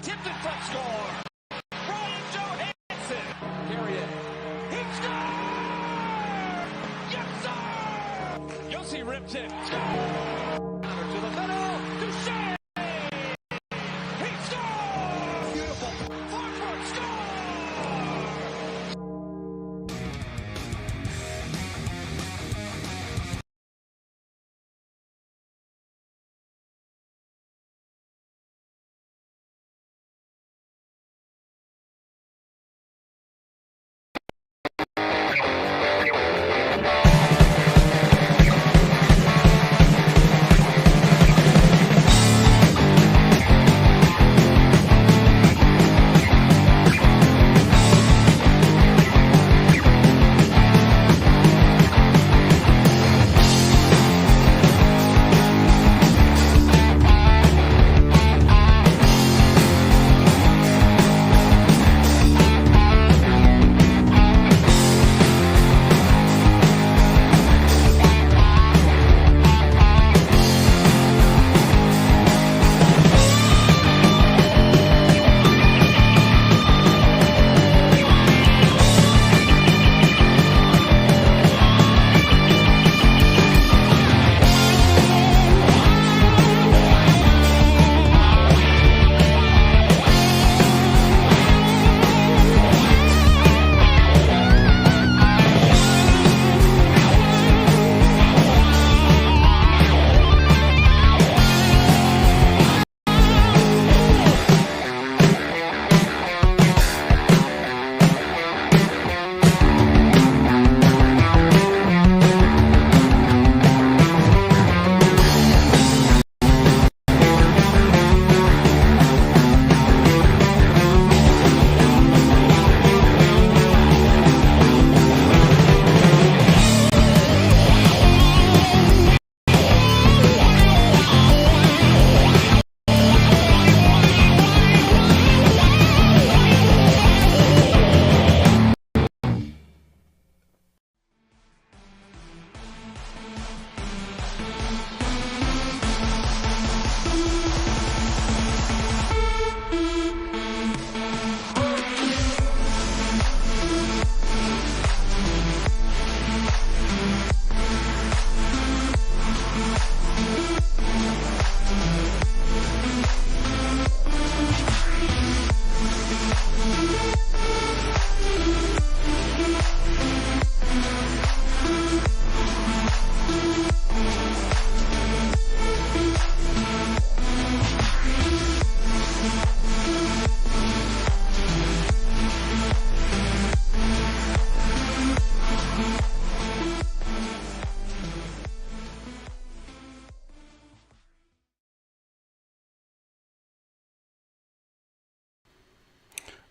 tipped it front score. Brian Johansson. Carrier. He scores! Yes, sir! Yossi ripped it. Counter to the middle. Duchesne. He scores! Beautiful. Forward score!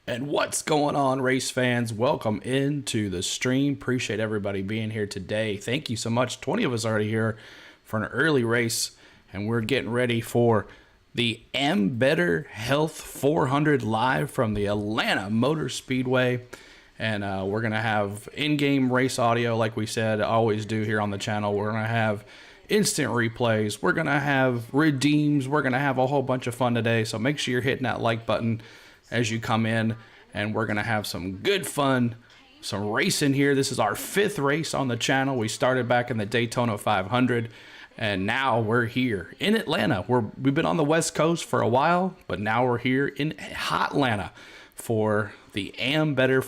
And what's going on, race fans? Welcome into the stream. Appreciate everybody being here today. Thank you so much. 20 of us already here for an early race, and we're getting ready for the Ambetter Health 400 live from the Atlanta Motor Speedway. And we're going to have in-game race audio like we said, always do here on the channel. We're going to have instant replays. We're going to have redeems. We're going to have a whole bunch of fun today. So make sure you're hitting that like button as you come in, and we're going to have some good fun, some racing here. This is our 5th race on the channel. We started back in the Daytona 500, and now we're here in Atlanta. We've been on the West Coast for a while, but now we're here in Hotlanta for the Ambetter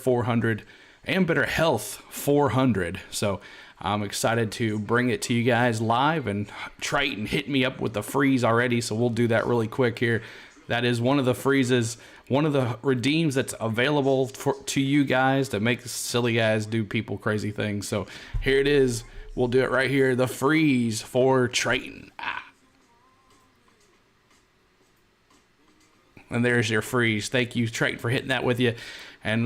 Health 400. So I'm excited to bring it to you guys live, and Triton hit me up with the freeze already, so we'll do that really quick here. That is one of the freezes, one of the redeems that's available to you guys that make silly guys do people crazy things. So here it is. We'll do it right here. The freeze for Triton. And there's your freeze. Thank you, Triton, for hitting that with you. And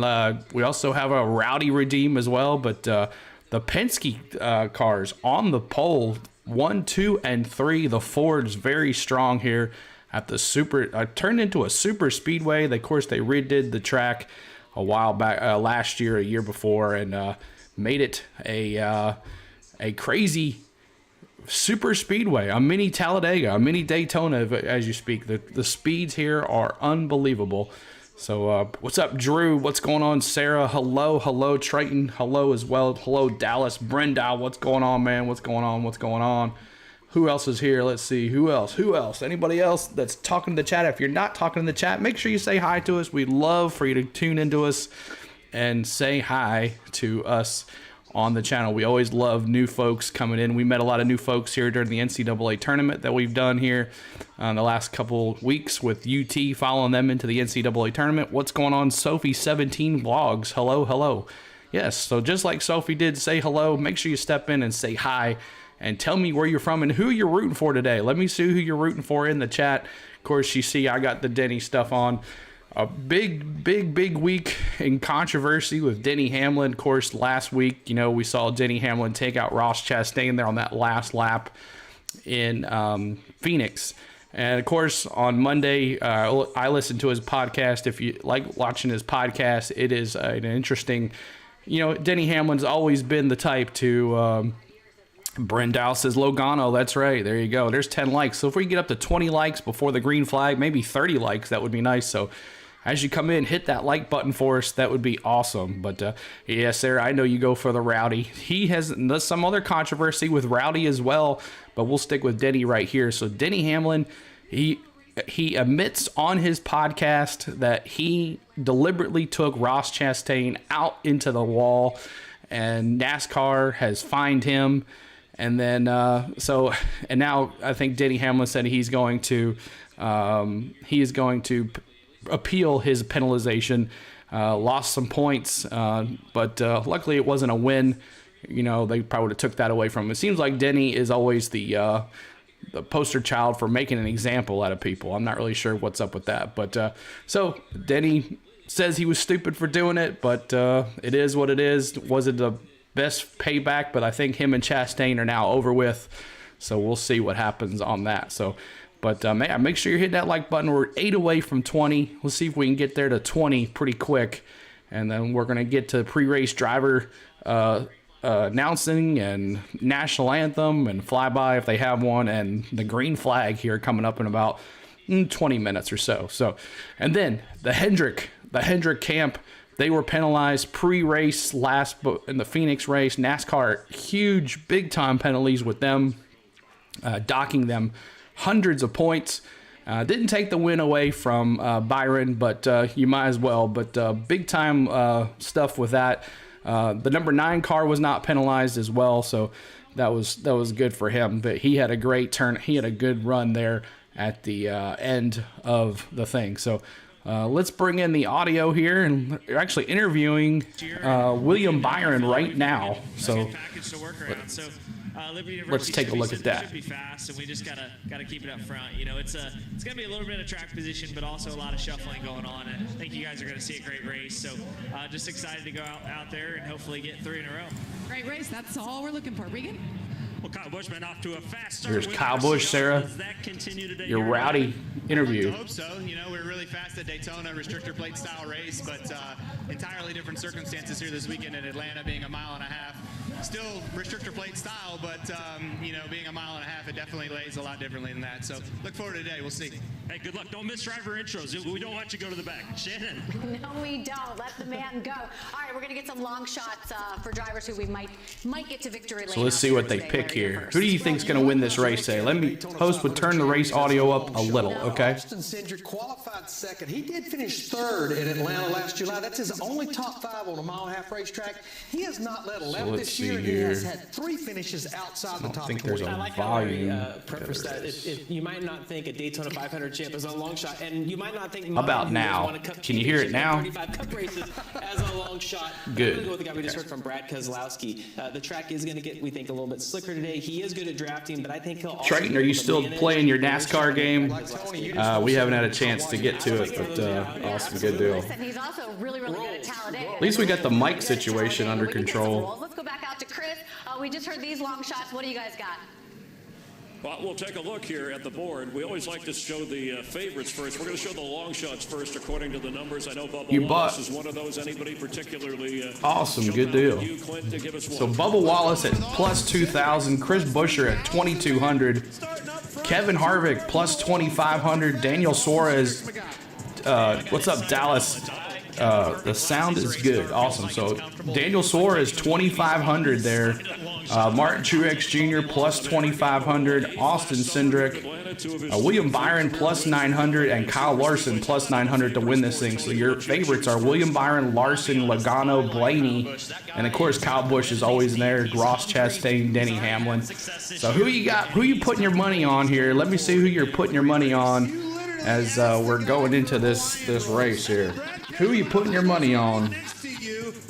we also have a rowdy redeem as well. But the Penske cars on the pole, 1, 2, and 3. The Ford's very strong here at the turned into a super speedway. Of course, they redid the track a while back, last year, a year before, and made it a crazy super speedway, a mini Talladega, a mini Daytona as you speak. The speeds here are unbelievable. So what's up, Drew? What's going on, Sarah? Hello, Triton. Hello as well. Hello, Dallas. Brenda, what's going on, man? What's going on? Who else is here? Let's see. Who else? Anybody else that's talking to the chat? If you're not talking to the chat, make sure you say hi to us. We'd love for you to tune into us and say hi to us on the channel. We always love new folks coming in. We met a lot of new folks here during the NCAA tournament that we've done here the last couple weeks with UT, following them into the NCAA tournament. What's going on, Sophie17 Vlogs? Hello. Yes, so just like Sophie did, say hello. Make sure you step in and say hi and tell me where you're from and who you're rooting for today. Let me see who you're rooting for in the chat. Of course, you see I got the Denny stuff on. A big week in controversy with Denny Hamlin. Of course, last week, we saw Denny Hamlin take out Ross Chastain there on that last lap in Phoenix. And of course, on Monday, I listened to his podcast. If you like watching his podcast, it is an interesting, Denny Hamlin's always been the type to, Brendal says Logano. That's right. There you go. There's 10 likes. So if we get up to 20 likes before the green flag, maybe 30 likes, that would be nice. So as you come in, hit that like button for us. That would be awesome. But yeah, Sarah, I know you go for the Rowdy. He has some other controversy with Rowdy as well, but we'll stick with Denny right here. So Denny Hamlin, he admits on his podcast that he deliberately took Ross Chastain out into the wall, and NASCAR has fined him. And then, and now I think Denny Hamlin said he is going to appeal his penalization, lost some points, but luckily it wasn't a win. They probably would have took that away from him. It seems like Denny is always the poster child for making an example out of people. I'm not really sure what's up with that, but so Denny says he was stupid for doing it, but it is what it is. Was it the best payback? But I think him and Chastain are now over with, so we'll see what happens on that. So, but make sure you hit that like button. We're 8 away from 20. We'll see if we can get there to 20 pretty quick, and then we're gonna get to pre-race driver announcing and national anthem and flyby if they have one, and the green flag here coming up in about 20 minutes or so. So, and then the Hendrick camp, they were penalized pre-race in the Phoenix race. NASCAR, huge, big-time penalties with them, docking them hundreds of points. Didn't take the win away from Byron, but you might as well. But big-time stuff with that. The number 9 car was not penalized as well, so that was good for him. But he had a great turn. He had a good run there at the end of the thing. So let's bring in the audio here, and we're actually interviewing William Byron right now. So let's take a look at that. Should be fast, and we just gotta keep it up front. It's gonna be a little bit of track position, but also a lot of shuffling going on. And I think you guys are gonna see a great race. So just excited to go out there and hopefully get 3 in a row. Great race. That's all we're looking for. Regan? Well, Kyle Buschman off to a fast start. Here's Kyle Busch, Sarah. Your Rowdy interview. I hope so. We're really fast at Daytona, restrictor plate style race, but entirely different circumstances here this weekend in Atlanta, being a mile and a half. Still restrictor plate style, but being a mile and a half, it definitely lays a lot differently than that. So look forward to today. We'll see. Hey, good luck. Don't miss driver intros. We don't want you to go to the back. Shannon. No, we don't. Let the man go. All right, we're going to get some long shots for drivers who we might get to victory lane. So let's see what they pick here. Who do you think is going to win this race today? Let me, host would turn the race audio up a little, okay? Austin Cindric qualified second. He did finish third in Atlanta last July. That's his only top 5 on a mile-and-a-half racetrack. He has not led 11 this year. He has had 3 finishes outside the top 40. I like how Larry prefaced that. If you might not think a Daytona 500 champ is a long shot, and you might not think about now. Can you hear it now? 35 Cup races as a long shot. Good. I'm gonna go with the guy we just heard from, Brad Keselowski. The track is going to get, we think, a little bit slicker today. He is good at drafting, but I think he'll. Triton, are you still playing your NASCAR game? We haven't had a chance to get to it, but awesome, good deal. He's also really good at Talladega. At least we got the mic situation under control. Let's go back out to Chris. We just heard these long shots. What do you guys got? Well, we'll take a look here at the board. We always like to show the favorites first. We're going to show the long shots first, according to the numbers. I know Bubba Wallace is one of those. Anybody particularly awesome, good deal. You, Clint, to give us so Bubba Wallace at plus 2,000, Chris Buescher at 2,200, Kevin Harvick plus 2,500, Daniel Suarez. What's up, Dallas? The sound is good. Awesome. So Daniel Suarez 2,500 there. Martin Truex Jr. plus 2,500. Austin Cindric. William Byron plus 900 and Kyle Larson plus 900 to win this thing. So your favorites are William Byron, Larson, Logano, Blaney, and of course Kyle Busch is always there. Ross Chastain, Denny Hamlin. So who you got? Who you putting your money on here? Let me see who you're putting your money on as we're going into this race here. Who are you putting your money on?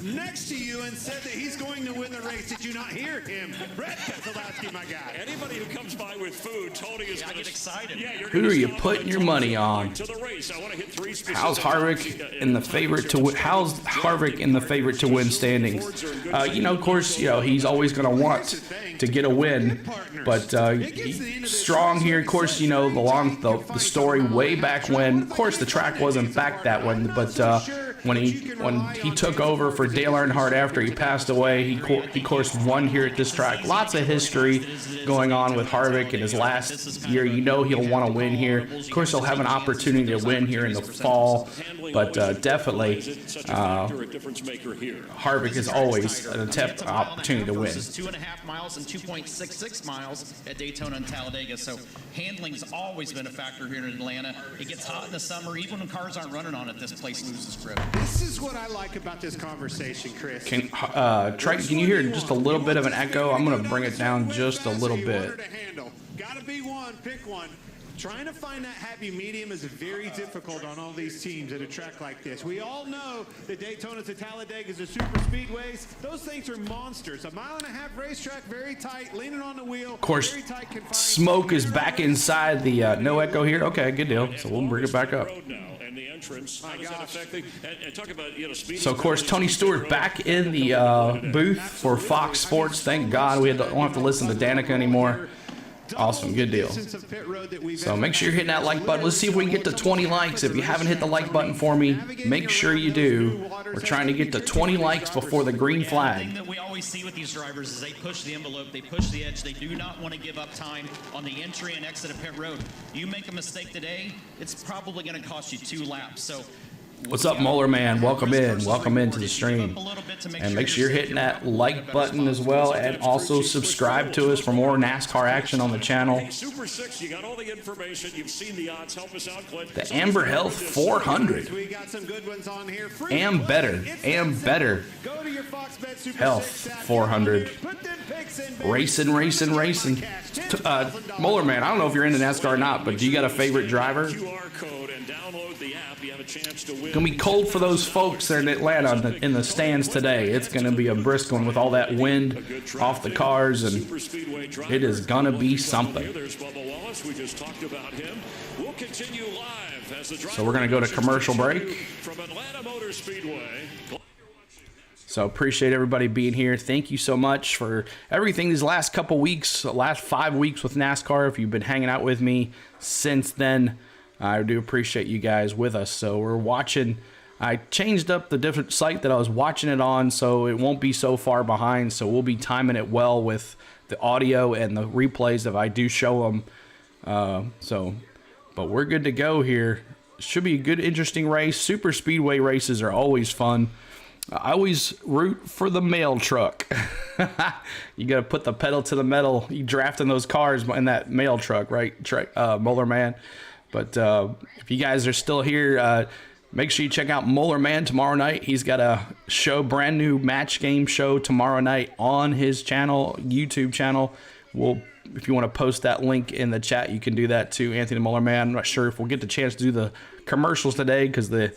Next to you and said that he's going to win the race. Did you not hear him? Brett Keselowski, my guy. Anybody who comes by with food, Tony is going to get excited. Yeah, who are you putting your money on? To the race. I want to hit three how's Harvick in the favorite to win? How's Harvick in the favorite to win standings? Of course, he's always going to want to get a win, but strong here. Of course, the story way back when. Of course, the track wasn't back that one, but when he took over for Dale Earnhardt after he passed away, he of course won here at this track. Lots of history going on with Harvick in his last year. He'll want to win here. Of course, he'll have an opportunity to win here in the fall, but definitely Harvick is always an opportunity to win. 2.5 miles and 2.66 miles at Daytona and Talladega, so handling's always been a factor here in Atlanta. It gets hot in the summer. Even when cars aren't running on it, this place loses grip. This is what I like about this conversation, Chris. Trey, can you hear just a little bit of an echo? I'm going to bring it down just a little bit. Got to be one, pick one. Trying to find that happy medium is very difficult on all these teams at a track like this. We all know that Daytona's and Talladega's are super speedways. Those things are monsters. 1.5 mile racetrack, very tight, leaning on the wheel. Of course, smoke is back inside the no echo here. Okay, good deal. So we'll bring it back up. So, of course, Tony Stewart back in the booth for Fox Sports. Thank God we don't have to listen to Danica anymore. Awesome, good deal. So make sure you're hitting that like button. Let's see if we can get to 20 likes. If you haven't hit the like button for me, make sure you do. We're trying to get to 20 likes before the green flag. The thing that we always see with these drivers is they push the envelope, they push the edge. They do not want to give up time on the entry and exit of pit road. You make a mistake today, it's probably going to cost you 2 laps. So what's up, Moeller Man? Welcome into the stream. And make sure you're hitting that like button as well, and also subscribe to us for more NASCAR action on the channel. Super 6, you got all the information. You've seen the odds. Help us out, Clint. The Amber Health 400. Ambetter Health 400. Racing. Moeller Man, I don't know if you're into NASCAR or not, but do you got a favorite driver? QR code and download the app. You have a chance to win. It's going to be cold for those folks there in Atlanta in the stands today. It's going to be a brisk one with all that wind off the cars, and it is going to be something. There's Bubba Wallace. We just talked about him. We'll continue live as the so we're going to go to commercial break. From Atlanta Motor Speedway. So appreciate everybody being here. Thank you so much for everything these last couple weeks, last 5 weeks with NASCAR. If you've been hanging out with me since then, I do appreciate you guys with us. So we're watching. I changed up the different site that I was watching it on, so it won't be so far behind. So we'll be timing it well with the audio and the replays if I do show them. But we're good to go here. Should be a good, interesting race. Super speedway races are always fun. I always root for the mail truck. You got to put the pedal to the metal. You drafting those cars in that mail truck, right, Moeller Man? But if you guys are still here, make sure you check out Moeller Man tomorrow night. He's got a show, brand new match game show tomorrow night on his channel, YouTube channel. If you want to post that link in the chat, you can do that too, Anthony Moeller Man. I'm not sure if we'll get the chance to do the commercials today because the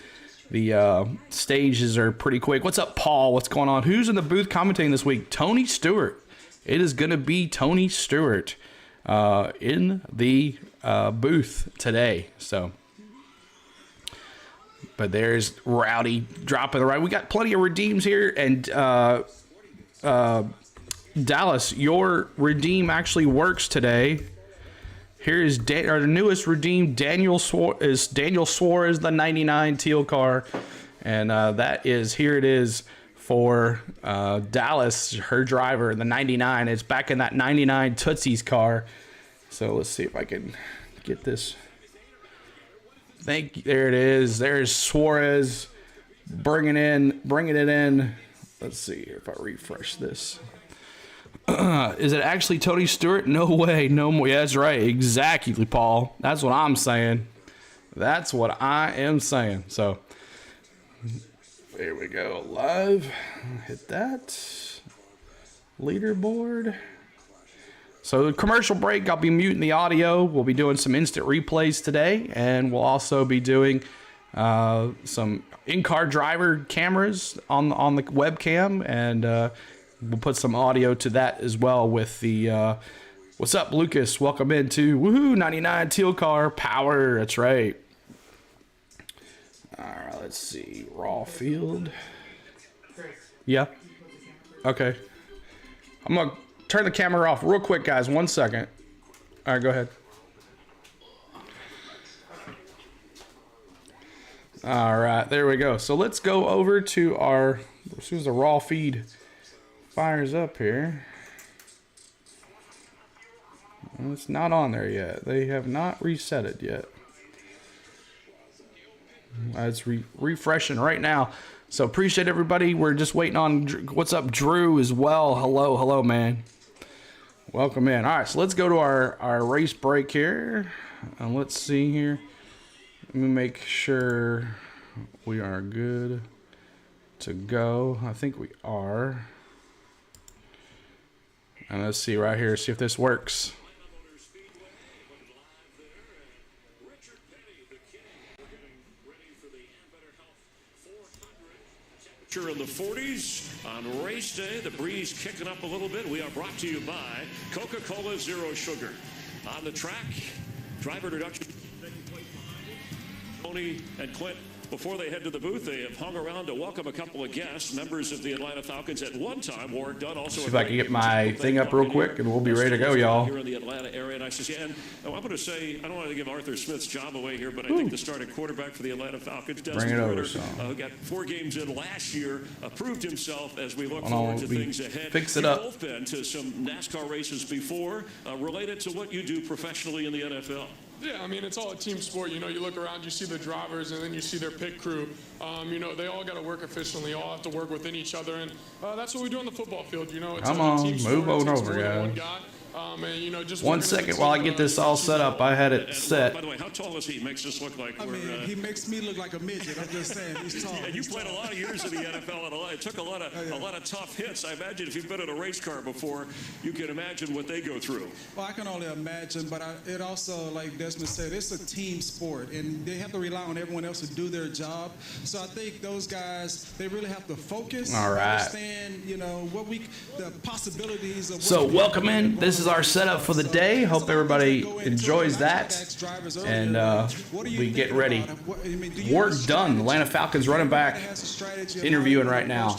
stages are pretty quick. What's up, Paul? What's going on? Who's in the booth commentating this week? Tony Stewart. It is going to be Tony Stewart in the booth today. So, but there's Rowdy dropping the right. We got plenty of redeems here, and Dallas, your redeem actually works today. Here is our newest redeemed Daniel Suarez, the 99 teal car. And that is, here it is for Dallas, her driver, the 99. It's back in that 99 Tootsie's car. So let's see if I can get this. Thank you. There it is. There's Suarez bringing it in. Let's see if I refresh this. Is it actually Tony Stewart? No way. No more. Yeah, that's right. Exactly, Paul. That's what I'm saying. That's what I am saying. So there we go. Live. Hit that. Leaderboard. So the commercial break, I'll be muting the audio. We'll be doing some instant replays today, and we'll also be doing some in-car driver cameras on the webcam, and we'll put some audio to that as well with the what's up, Lucas? Welcome into woohoo 99 teal car power. That's right. All right, let's see. Raw field. Yeah. Okay. I'm gonna turn the camera off real quick, guys. 1 second. All right, go ahead. All right, there we go. So let's go over to our, as soon as the raw feed fires up here. It's not on there yet. They have not reset it yet. It's refreshing right now. So appreciate everybody. We're just waiting on, what's up, Drew, as well. Hello, man. Welcome in. All right, so let's go to our race break here. And let's see here. Let me make sure we are good to go. I think we are. And let's see right here, see if this works. In the 40s on race day, the breeze kicking up a little bit. We are brought to you by Coca-Cola Zero Sugar. On the track, driver introduction. Tony and Clint, before they head to the booth, they have hung around to welcome a couple of guests, members of the Atlanta Falcons at one time. Warwick Dunn also. See if I can get my thing up real quick, and we'll be ready to go, y'all. Here in the Atlanta area, and I said, yeah, and I'm going to say, I don't want to give Arthur Smith's job away here, but I think the starting quarterback for the Atlanta Falcons, Bring it over, who got 4 games in last year, proved himself as we look forward to things ahead. Fix it up. You've both been to some NASCAR races before, related to what you do professionally in the NFL. Yeah, I mean, it's all a team sport. You know, you look around, you see the drivers, and then you see their pit crew. You know, they all got to work efficiently, all have to work within each other, and that's what we do on the football field. You know, it's Come on, team move sport. on over, guys. And, you know, just 1 second while I get this all set up. I had it set. By the way, how tall is he? Makes us look like he makes me look like a midget. I'm just saying, he's tall. And you played a lot of years in the NFL, and it took a lot of tough hits. I imagine if you've been in a race car before, you can imagine what they go through. Well, I can only imagine, but it also, like Desmond said, it's a team sport, and they have to rely on everyone else to do their job. So I think those guys, they really have to focus. All right. Understand, you know, the possibilities of. So welcome in. This is our setup for the day. Hope everybody enjoys that, and we get ready. Work done. Atlanta Falcons running back interviewing right now.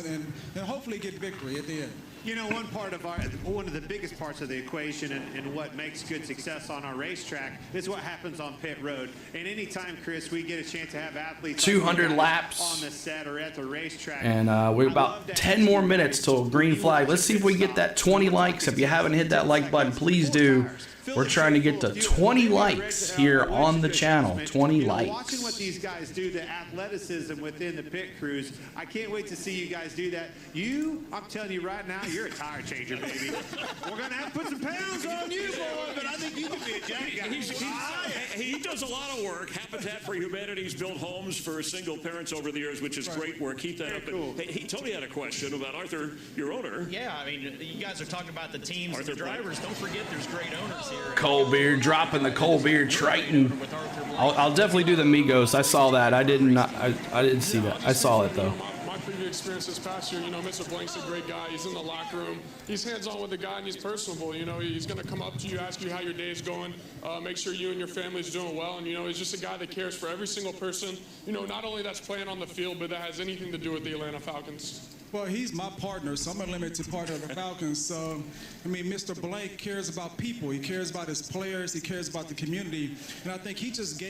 And hopefully get victory at the end. You know, one of the biggest parts of the equation and what makes good success on our racetrack is what happens on pit road. And anytime, Chris, we get a chance to have athletes 200 laps on the set or at the racetrack. And we're about 10 more minutes till green flag. Let's see if we get that 20 likes. If you haven't hit that like button, please do. We're trying to get to 20 likes here on the channel. 20 likes. Watching what these guys do, the athleticism within the pit crews, I can't wait to see you guys do that. I'm telling you right now, you're a tire changer, baby. We're going to have to put some pounds on you, boy, but I think you can be a jack guy. He does a lot of work. Habitat for Humanity's built homes for single parents over the years, which is great work. Keep that up. Cool. Hey, Tony had a question about Arthur, your owner. Yeah, I mean, you guys are talking about the teams and the drivers. Don't forget there's great owners here. Cold beer, dropping the cold beer Triton. I'll definitely do the Migos. I saw that. I didn't see that. I saw it though. My previous experience this past year. You know, Mr. Blank's a great guy. He's in the locker room. He's hands-on with the guy, and he's personable. You know, he's going to come up to you, ask you how your day's going, make sure you and your family's doing well. And, you know, he's just a guy that cares for every single person, you know, not only that's playing on the field, but that has anything to do with the Atlanta Falcons. Well, he's my partner, so I'm a limited partner of the Falcons. So, I mean, Mr. Blank cares about people. He cares about his players. He cares about the community. And I think he just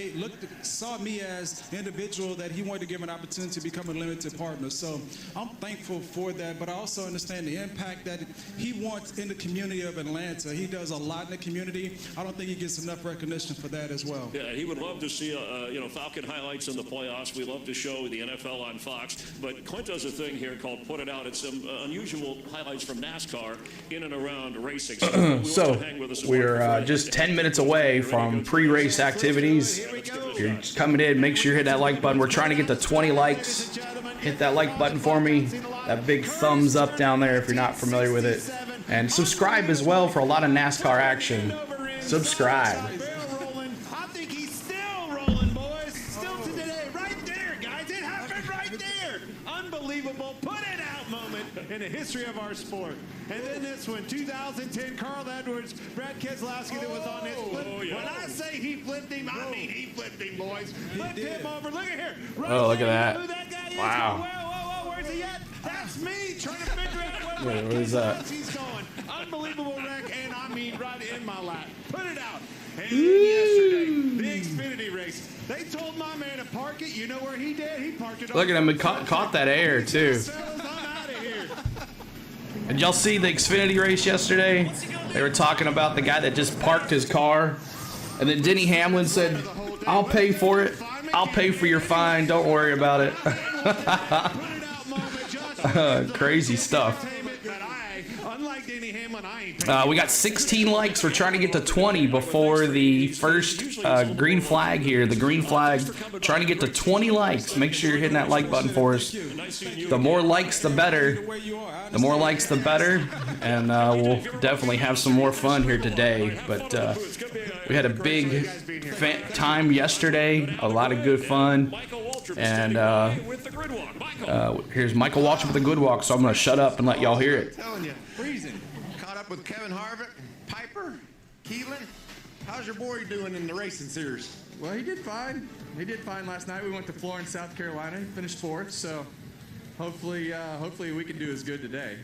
saw me as an individual that he wanted to give an opportunity to become a limited partner. So I'm thankful for that, but I also understand the impact that he wants in the community of Atlanta. He does a lot in the community. I don't think he gets enough recognition for that as well. Yeah, he would love to see, you know, Falcon highlights in the playoffs. We love to show the NFL on Fox. But Clint does a thing here called Put It Out. It's some unusual highlights from NASCAR in and around racing. So we're just 10 minutes away from pre-race activities. If you're just coming in, make sure you hit that like button. We're trying to get to 20 likes. Hit that like button for me. That big thumbs up down there if you're not familiar with it. And subscribe as well for a lot of NASCAR action. Subscribe. I think he's still rolling, boys. Still to today. Right there, guys. It happened right there. Unbelievable. Put it out moment in the history of our sport. And then this one, 2010, Carl Edwards, Brad Keselowski that was on his flip. When I say he flipped him, I mean he flipped him, boys. Flipped him over. Look at here. Right oh, look at that. Who that guy is. Wow. Whoa, where's he at? That's me trying to figure out where what is that? He's going. Unbelievable wreck, and I mean right in my lap. Put it out. And then yesterday, the Xfinity race. They told my man to park it. You know where he did? He parked it. Look at him. He caught that air, too. Did y'all see the Xfinity race yesterday? They were talking about the guy that just parked his car. And then Denny Hamlin said, I'll pay for it. I'll pay for your fine. Don't worry about it. Crazy stuff. We got 16 likes. We're trying to get to 20 before the first green flag here. The green flag, trying to get to 20 likes. Make sure you're hitting that like button for us. The more likes, the better. The more likes, the better. And we'll definitely have some more fun here today. But we had a big time yesterday. A lot of good fun. And here's Michael Waltrip with the good walk. So I'm going to shut up and let y'all hear it. Freezing. Caught up with Kevin Harvick, Piper, Keelan. How's your boy doing in the racing series? Well, he did fine. He did fine last night. We went to Florence, South Carolina. He finished 4th, so hopefully we can do as good today.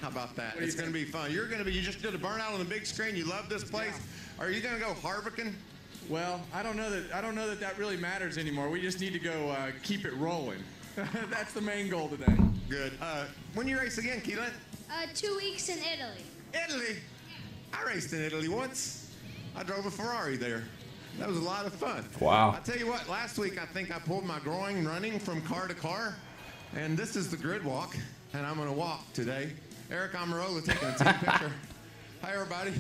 How about that? It's going to be fun. You just did a burnout on the big screen. You love this place. Yeah. Are you going to go Harvicking? Well, I don't know that really matters anymore. We just need to go keep it rolling. That's the main goal today. Good. When you race again, Keelan? 2 weeks in Italy. Italy? I raced in Italy once. I drove a Ferrari there. That was a lot of fun. Wow. I tell you what, last week I think I pulled my groin running from car to car, and this is the grid walk, and I'm going to walk today. Eric Amarola taking a team picture. Hi, everybody.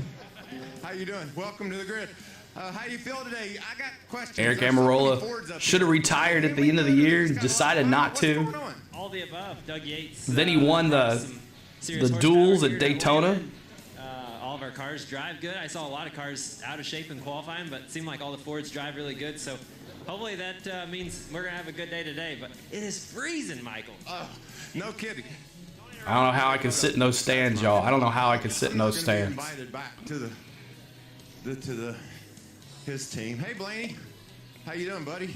How you doing? Welcome to the grid. How you feel today? I got questions. Eric Amarola should have retired at the end of the year, decided not to. All the above. Doug Yates. Then he won the duels at Daytona. All of our cars drive good. I saw a lot of cars out of shape in qualifying, but it seemed like all the Fords drive really good. So hopefully that means we're going to have a good day today. But it is freezing, Michael. Oh, no kidding. I don't know how I can sit in those stands, y'all. I don't know how I can sit in those stands. Invited back to his team. Hey, Blaney. How you doing, buddy?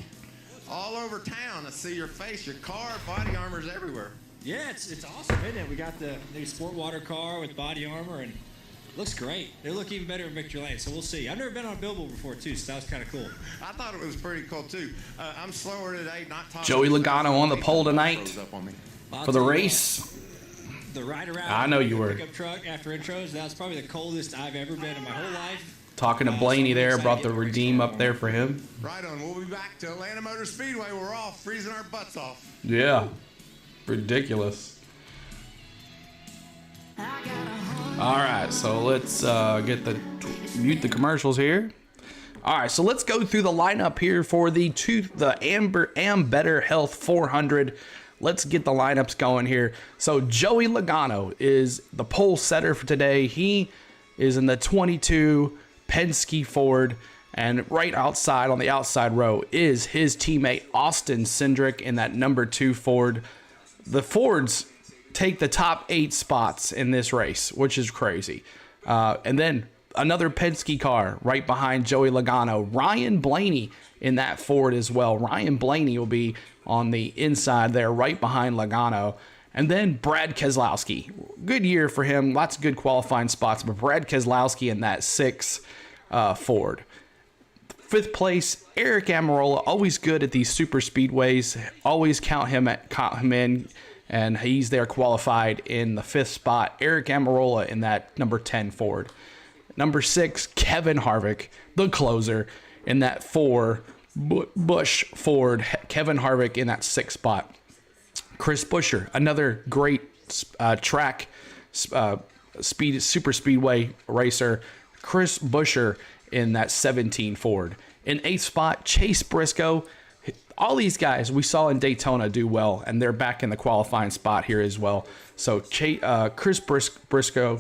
All over town. I see your face, your car, body armor's everywhere. Yeah, it's awesome, isn't it? We got the new sport water car with body armor, and it looks great. They look even better in Victory Lane, so we'll see. I've never been on a billboard before, too, so that was kind of cool. I thought it was pretty cool, too. I'm slower today, not talking. Joey Logano on the pole tonight for the race. The ride around I know you were. Pickup truck after intros, that was probably the coldest I've ever been in my whole life. Talking to Blaney there, brought the Redeem up there for him. Right on. We'll be back to Atlanta Motor Speedway. We're all freezing our butts off. Yeah. Ridiculous. All right, so let's mute the commercials here. All right, so let's go through the lineup here for the Ambetter Health 400. Let's get the lineups going here. So Joey Logano is the pole setter for today. He is in the 22 Penske Ford, and right outside on the outside row is his teammate Austin Cindric in that number 2 Ford. the Fords take the top 8 spots in this race, which is crazy. And then another Penske car right behind Joey Logano. Ryan Blaney in that Ford as well. Ryan Blaney will be on the inside there right behind Logano. And then Brad Keselowski. Good year for him. Lots of good qualifying spots. But Brad Keselowski in that 6 Ford. 5th place, Eric Almirola. Always good at these super speedways. Always count him in. And he's there qualified in the 5th spot. Eric Almirola in that number 10 Ford. Number 6, Kevin Harvick, the closer, in that 4 Busch Ford. Kevin Harvick in that 6th spot. Chris Buescher, another great track super speedway racer. Chris Buescher in that 17 Ford. In 8th spot, Chase Briscoe. All these guys we saw in Daytona do well, and they're back in the qualifying spot here as well. So Chase Briscoe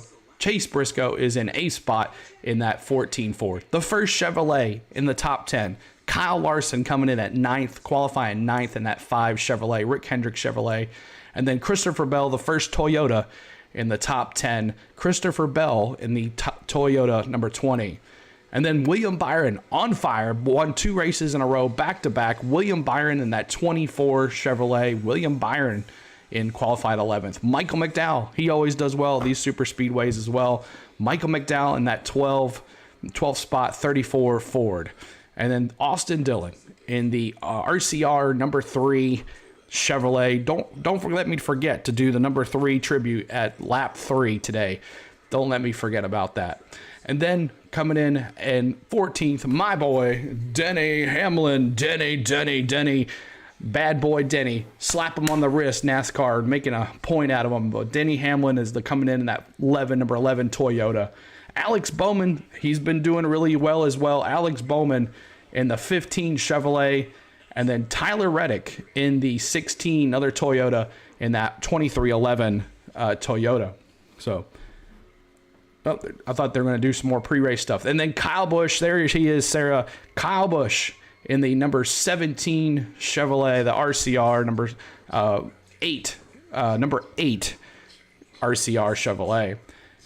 is in 8th spot in that 14 Ford. The first Chevrolet in the top 10. Kyle Larson coming in at 9th, qualifying 9th in that 5 Chevrolet, Rick Hendrick Chevrolet. And then Christopher Bell, the first Toyota in the top 10. Christopher Bell in the Toyota number 20. And then William Byron on fire, won 2 races in a row, back-to-back. William Byron in that 24 Chevrolet. William Byron in qualified 11th. Michael McDowell, he always does well at these super speedways as well. Michael McDowell in that 12th spot, 34 Ford. And then Austin Dillon in the RCR number 3 Chevrolet. Don't let me forget to do the number 3 tribute at lap 3 today. Don't let me forget about that. And then coming in 14th, my boy, Denny Hamlin. Denny. Bad boy Denny. Slap him on the wrist, NASCAR, making a point out of him. But Denny Hamlin is coming in that number 11 Toyota. Alex Bowman, he's been doing really well as well. Alex Bowman in the 15 Chevrolet. And then Tyler Reddick in the 16, other Toyota, in that 2311 Toyota. So I thought they were going to do some more pre-race stuff. And then Kyle Busch, there he is, Sarah. Kyle Busch in the number 17 Chevrolet, the RCR, number 8 RCR Chevrolet.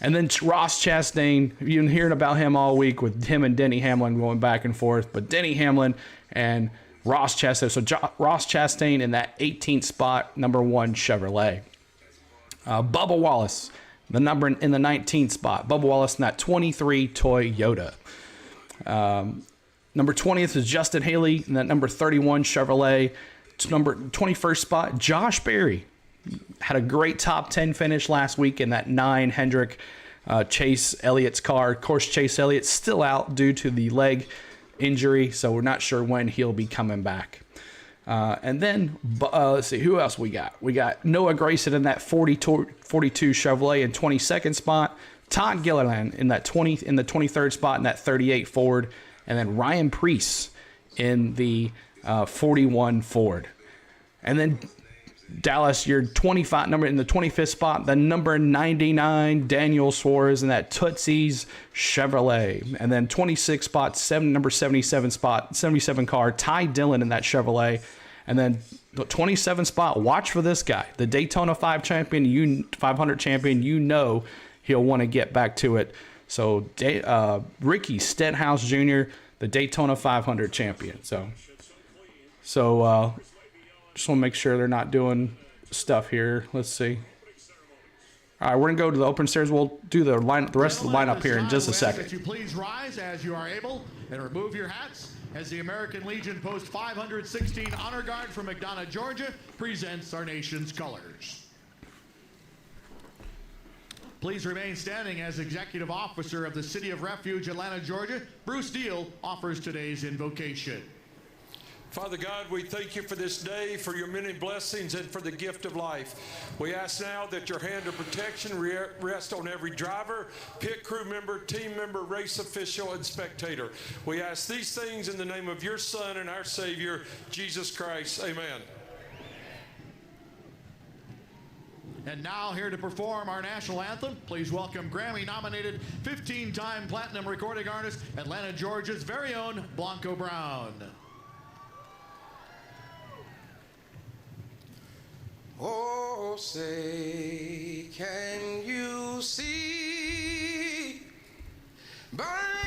And then Ross Chastain, you've been hearing about him all week with him and Denny Hamlin going back and forth. But Denny Hamlin and Ross Chastain. So Ross Chastain in that 18th spot, number 1 Chevrolet. Bubba Wallace, the number in the 19th spot. Bubba Wallace in that 23 Toyota. Number 20th is Justin Haley in that number 31 Chevrolet. Number 21st spot, Josh Berry. Had a great top 10 finish last week in that 9 Hendrick Chase Elliott's car. Of course, Chase Elliott's still out due to the leg injury, so we're not sure when he'll be coming back. And then, let's see, who else we got? We got Noah Grayson in that 42 Chevrolet in 22nd spot. Todd Gilliland in the 23rd spot in that 38 Ford. And then Ryan Preece in the 41 Ford. And then Dallas, your 25 number in the 25th spot, the number 99 Daniel Suarez in that Tootsie's Chevrolet. And then 26 spot, number 77 car, Ty Dillon in that Chevrolet. And then the 27 spot, watch for this guy, the Daytona 500 champion. You know he'll want to get back to it. So Ricky Stenhouse Jr., the Daytona 500 champion. So just want to make sure they're not doing stuff here. Let's see. All right, we're going to go to the open stairs. We'll do the rest of the lineup here in just a second. That you please rise as you are able and remove your hats as the American Legion Post 516 Honor Guard from McDonough, Georgia presents our nation's colors. Please remain standing as Executive Officer of the City of Refuge, Atlanta, Georgia. Bruce Deal offers today's invocation. Father God, we thank you for this day, for your many blessings, and for the gift of life. We ask now that your hand of protection rest on every driver, pit crew member, team member, race official, and spectator. We ask these things in the name of your Son and our Savior, Jesus Christ. Amen. And now here to perform our national anthem, please welcome Grammy-nominated 15-time platinum recording artist, Atlanta, Georgia's very own Blanco Brown. Oh. Oh, say, can you see by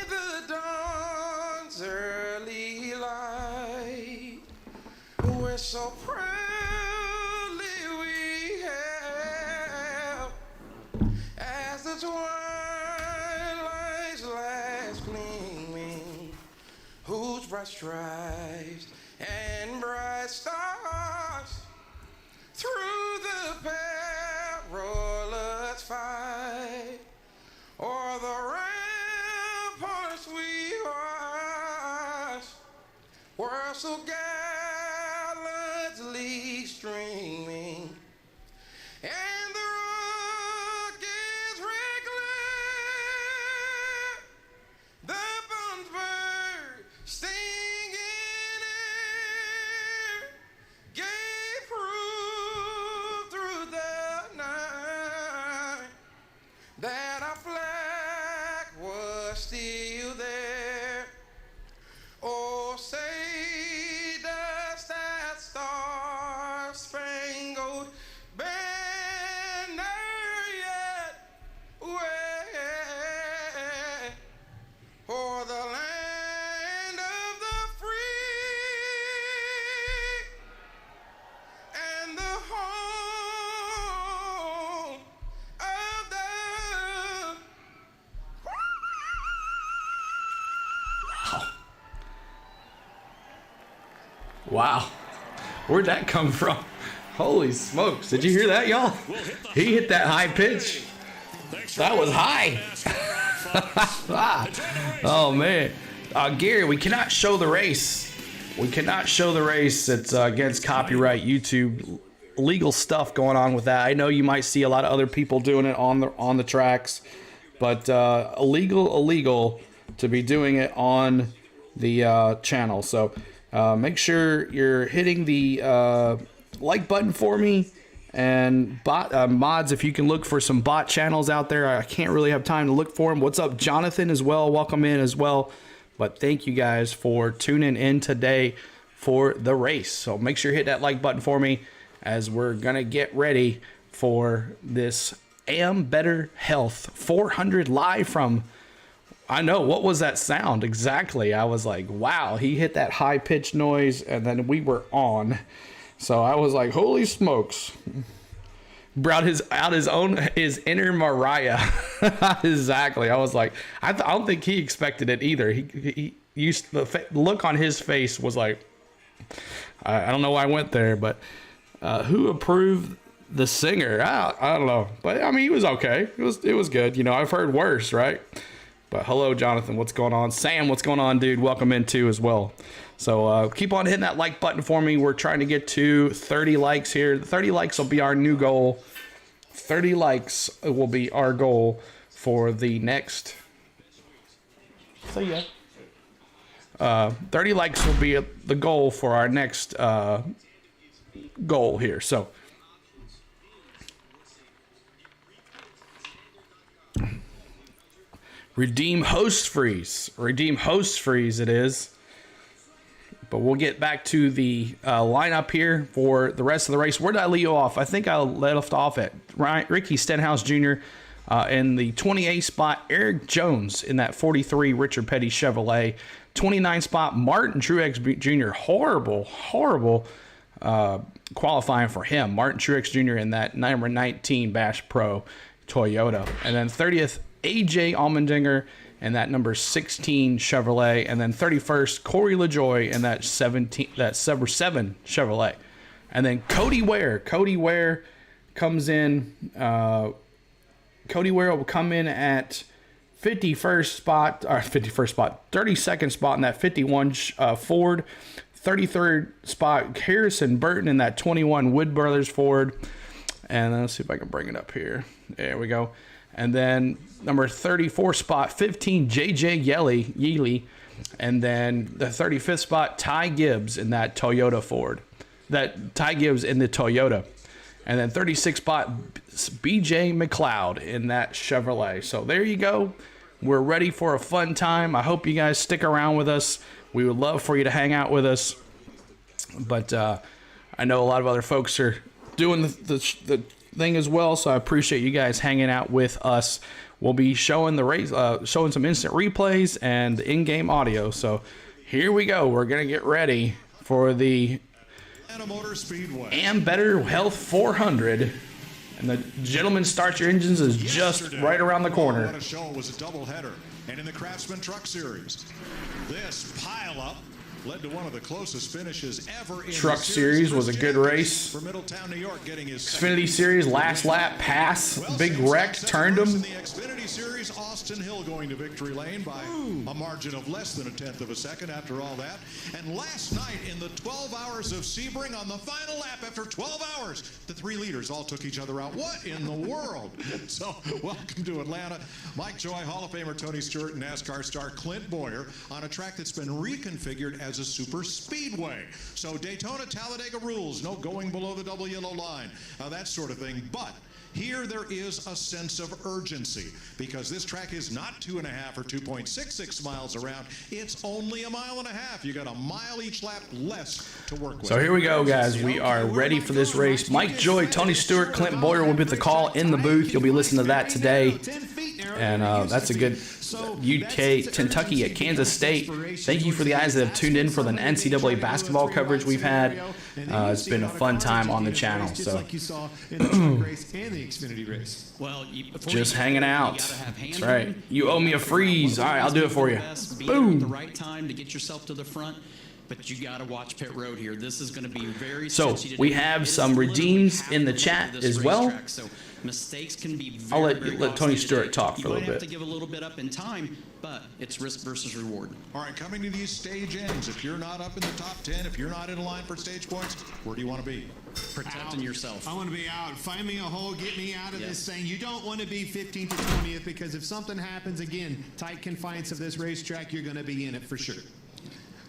the dawn's early light, we're so proudly we hailed as the twilight's last gleaming, whose bright stripes and bright stars through the perilous fight, o'er the ramparts we watched, were so gallantly streaming, and the rockets red glare, the bombs bursting in air, gave proof through the night that our flag was still there. Oh, say does that star-spangled banner yet wave for the land of the free and the home of the Wow. Where'd that come from? Holy smokes. Did you hear that, y'all? He hit that high pitch. That was high. Oh, man. Gary, we cannot show the race. We cannot show the race. It's against copyright, YouTube. Legal stuff going on with that. I know you might see a lot of other people doing it on the tracks, but illegal to be doing it on the channel. So make sure you're hitting the like button for me, and mods, if you can look for some bot channels out there. I can't really have time to look for them. What's up, Jonathan, as well? Welcome in as well. But thank you guys for tuning in today for the race. So make sure you hit that like button for me as we're gonna get ready for this Ambetter Health 400 live from, I know, what was that sound exactly? I was like, wow, he hit that high pitched noise and then we were on. So I was like, holy smokes. Brought his inner Mariah. Exactly. I was like, I don't think he expected it either. He used the look on his face was like, I don't know why I went there, but who approved the singer? I don't know, but I mean, he was okay. It was good. You know, I've heard worse, right? But hello, Jonathan. What's going on? Sam, what's going on, dude? Welcome in too as well. So keep on hitting that like button for me. We're trying to get to 30 likes here. 30 likes will be our new goal. 30 likes will be our goal for the next. So yeah. 30 likes will be the goal for our next goal here. So redeem host freeze. Redeem host freeze it is. But we'll get back to the lineup here for the rest of the race. Where did I leave off? I think I left off at Ricky Stenhouse Jr. In the 28th spot. Eric Jones in that 43 Richard Petty Chevrolet. 29th spot, Martin Truex Jr. Horrible qualifying for him. Martin Truex Jr. in that number 19 Bash Pro Toyota. And then 30th, AJ Allmendinger and that number 16 Chevrolet, and then 31st Corey LaJoie and that 7 Chevrolet, and then Cody Ware. Cody Ware comes in. Cody Ware will come in at 32nd spot in that 51 Ford. 33rd spot Harrison Burton in that 21 Wood Brothers Ford, and let's see if I can bring it up here. There we go. And then number 34 spot, 15, J.J. Yealy. And then the 35th spot, Ty Gibbs in that Toyota Ford. Ty Gibbs in the Toyota. And then 36th spot, B.J. McLeod in that Chevrolet. So there you go. We're ready for a fun time. I hope you guys stick around with us. We would love for you to hang out with us. But I know a lot of other folks are doing the thing as well, so I appreciate you guys hanging out with us. We'll be showing the race, showing some instant replays and in-game audio. So here we go. We're gonna get ready for the Ambetter Health 400, and the Gentlemen Start Your Engines is just right around the corner. What a show. It was a doubleheader, and in the Craftsman Truck Series, this pile-up led to one of the closest finishes ever in Truck Series was a good race. For Middletown, New York, getting his Xfinity Series last lap pass, big wreck, turned him. in the Xfinity Series, Austin Hill going to victory lane by a margin of less than 1/10 of a second after all that. And last night in the 12 hours of Sebring, on the final lap after 12 hours, the 3 leaders all took each other out. What in the world? So welcome to Atlanta. Mike Joy, Hall of Famer Tony Stewart, and NASCAR star Clint Boyer on a track that's been reconfigured as a super speedway. So Daytona, Talladega rules, no going below the double yellow line, that sort of thing. But here there is a sense of urgency because this track is not 2.5 or 2.66 miles around. It's only 1.5 miles. You got a mile each lap less to work with. So here we go, guys. We are ready for this race. Mike Joy, Tony Stewart, Clint Boyer will be at the call in the booth. You'll be listening to that today. And that's a good UK, Kentucky at Kansas State. Thank you for the guys that have tuned in for the NCAA basketball coverage we've had. It's been a fun time on the channel. So Xfinity race. Well, just hanging out. That's right. You owe me a freeze. All right, I'll do it for you. Boom. At the right time to get yourself to the front. But you got to watch pit road here. This is going to be very so we have some redeems in the chat as well. So mistakes can be very, I'll let Tony Stewart talk for a little bit. You might have to give a little bit up in time, but it's risk versus reward. All right, coming to these stage ends, if you're not up in the top 10, if you're not in line for stage points, where do you want to be? Protecting yourself. I want to be out. Find me a hole. Get me out of this thing. You don't want to be 15th to 20th because if something happens, again, tight confines of this racetrack, you're going to be in it for sure.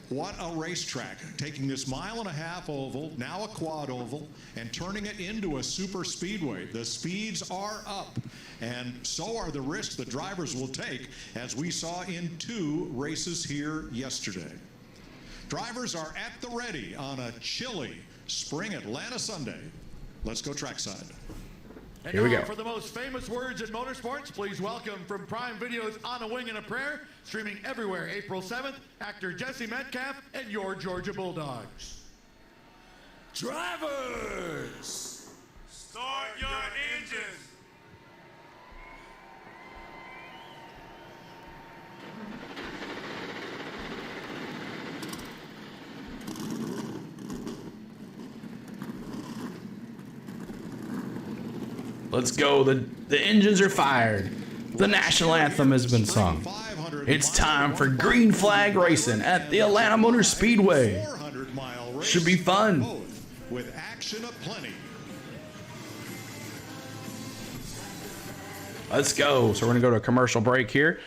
What a racetrack, taking this 1.5 mile oval, now a quad oval, and turning it into a super speedway. The speeds are up, and so are the risks the drivers will take, as we saw in 2 races here yesterday. Drivers are at the ready on a chilly spring Atlanta Sunday. Let's go trackside. And here we go. For the most famous words in motorsports, please welcome from Prime Video's On a Wing and a Prayer, streaming everywhere April 7th, actor Jesse Metcalf and your Georgia Bulldogs. Drivers, start your engines. Let's go. The engines are fired. The national anthem has been sung. It's time for green flag racing at the Atlanta Motor Speedway. Should be fun. With action aplenty. Let's go. So we're gonna go to a commercial break here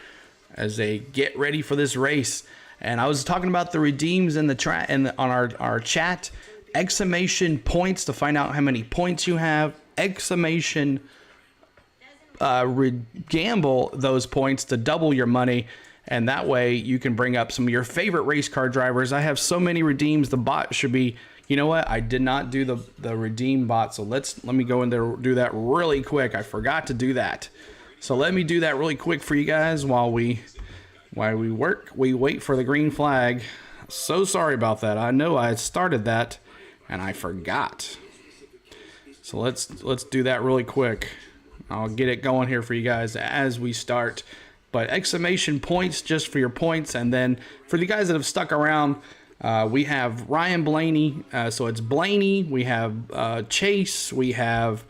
as they get ready for this race. And I was talking about the redeems in the on our chat. Exclamation points to find out how many points you have. Exclamation gamble those points to double your money, and that way you can bring up some of your favorite race car drivers. I have so many redeems. The bot should be, you know what, I did not do the redeem bot, so let me go in there and do that really quick. I forgot to do that, so let me do that really quick for you guys while we wait for the green flag. So sorry about that. I know I started that and I forgot. So let's do that really quick. I'll get it going here for you guys as we start. But exclamation points just for your points. And then for the guys that have stuck around, we have Ryan Blaney. So it's Blaney. We have Chase. We have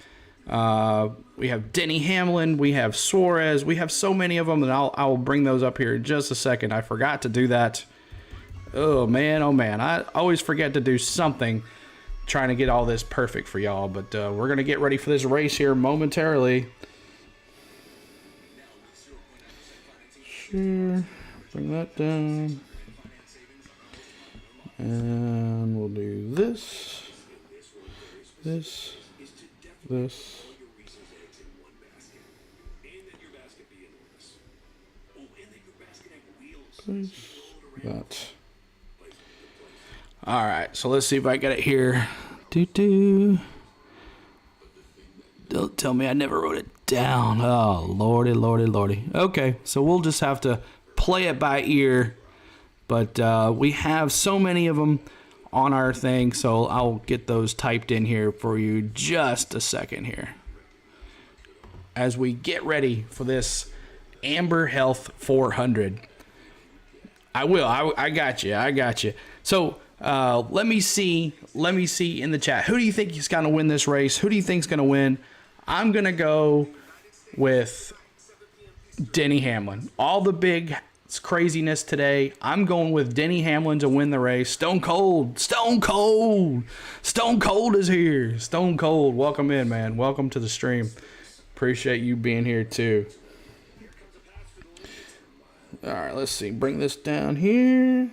Denny Hamlin. We have Suarez. We have so many of them, and I will bring those up here in just a second. I forgot to do that. Oh man. I always forget to do something, trying to get all this perfect for y'all, but we're gonna get ready for this race here momentarily. Sure, bring that down, and we'll do this. That. All right, so let's see if I get it here. Don't tell me I never wrote it down. Oh, lordy, lordy, lordy. Okay, so we'll just have to play it by ear. But we have so many of them on our thing, so I'll get those typed in here for you just a second here. As we get ready for this Ambetter Health 400. I will. I got you. I got you. So let me see in the chat. Who do you think is going to win this race? Who do you think is going to win? I'm going to go with Denny Hamlin. All the big craziness today. I'm going with Denny Hamlin to win the race. Stone Cold. Stone Cold. Stone Cold is here. Stone Cold. Welcome in, man. Welcome to the stream. Appreciate you being here too. All right, let's see. Bring this down here.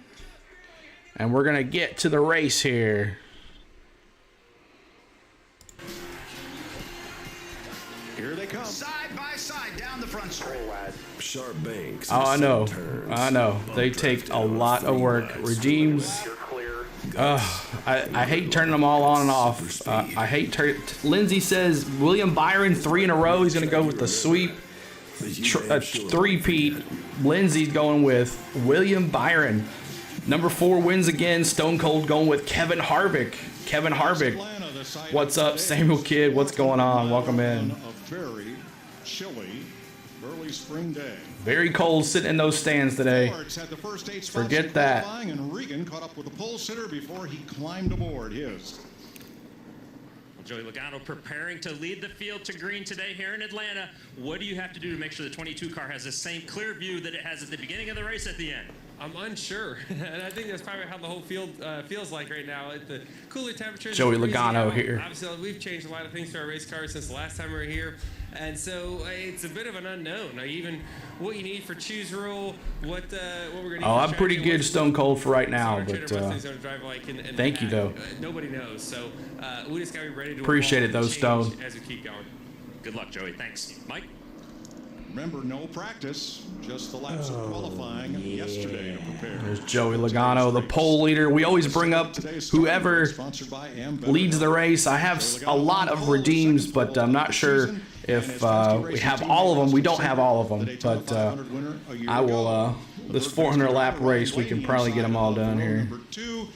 And we're going to get to the race here. Here they come. Side by side down the front straight. Sharp banks. Oh, I know. I know. They take a lot of work. Regimes. I hate turning them all on and off. I hate Lindsay says William Byron 3 in a row. He's going to go with the sweep. Three-peat. Lindsay's going with William Byron. Number 4 wins again. Stone Cold going with Kevin Harvick. Kevin Harvick. What's up, Samuel Kidd? What's going on? Welcome in. A very chilly early spring day. Very cold sitting in those stands today. Forget that. And Regan caught up with the pole sitter before he climbed aboard his. Joey Logano preparing to lead the field to green today here in Atlanta. What do you have to do to make sure the 22 car has the same clear view that it has at the beginning of the race at the end? I'm unsure, and I think that's probably how the whole field feels like right now. At the cooler temperatures. Joey Logano here. Obviously, we've changed a lot of things to our race cars since the last time we were here, and so it's a bit of an unknown. Even what you need for choose rule, what we're going to need. Oh, I'm pretty good Stone Cold for right now, but thank you though. Nobody knows, so we just got to be ready to appreciate it though, Stone. As we keep going. Good luck, Joey. Thanks, Mike. Remember, no practice, just the laps of qualifying yesterday to prepare. There's Joey Logano, the pole leader. We always bring up whoever leads the race. I have a lot of redeems, but I'm not sure if we have all of them. We don't have all of them, but I will. This 400 lap race, we can probably get them all done here. Number 2,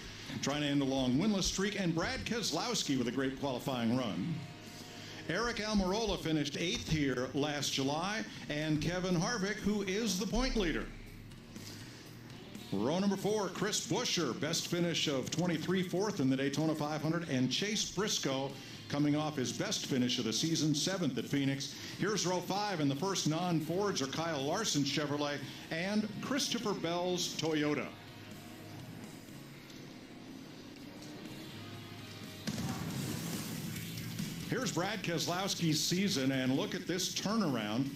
trying to end a long winless streak, and Brad Keselowski with a great qualifying run. Eric Almirola finished 8th here last July, and Kevin Harvick, who is the point leader. Row number 4, Chris Buescher, best finish of 23, 4th in the Daytona 500, and Chase Briscoe coming off his best finish of the season, 7th at Phoenix. Here's row 5, and the first non-Fords are Kyle Larson's Chevrolet and Christopher Bell's Toyota. Here's Brad Keselowski's season, and look at this turnaround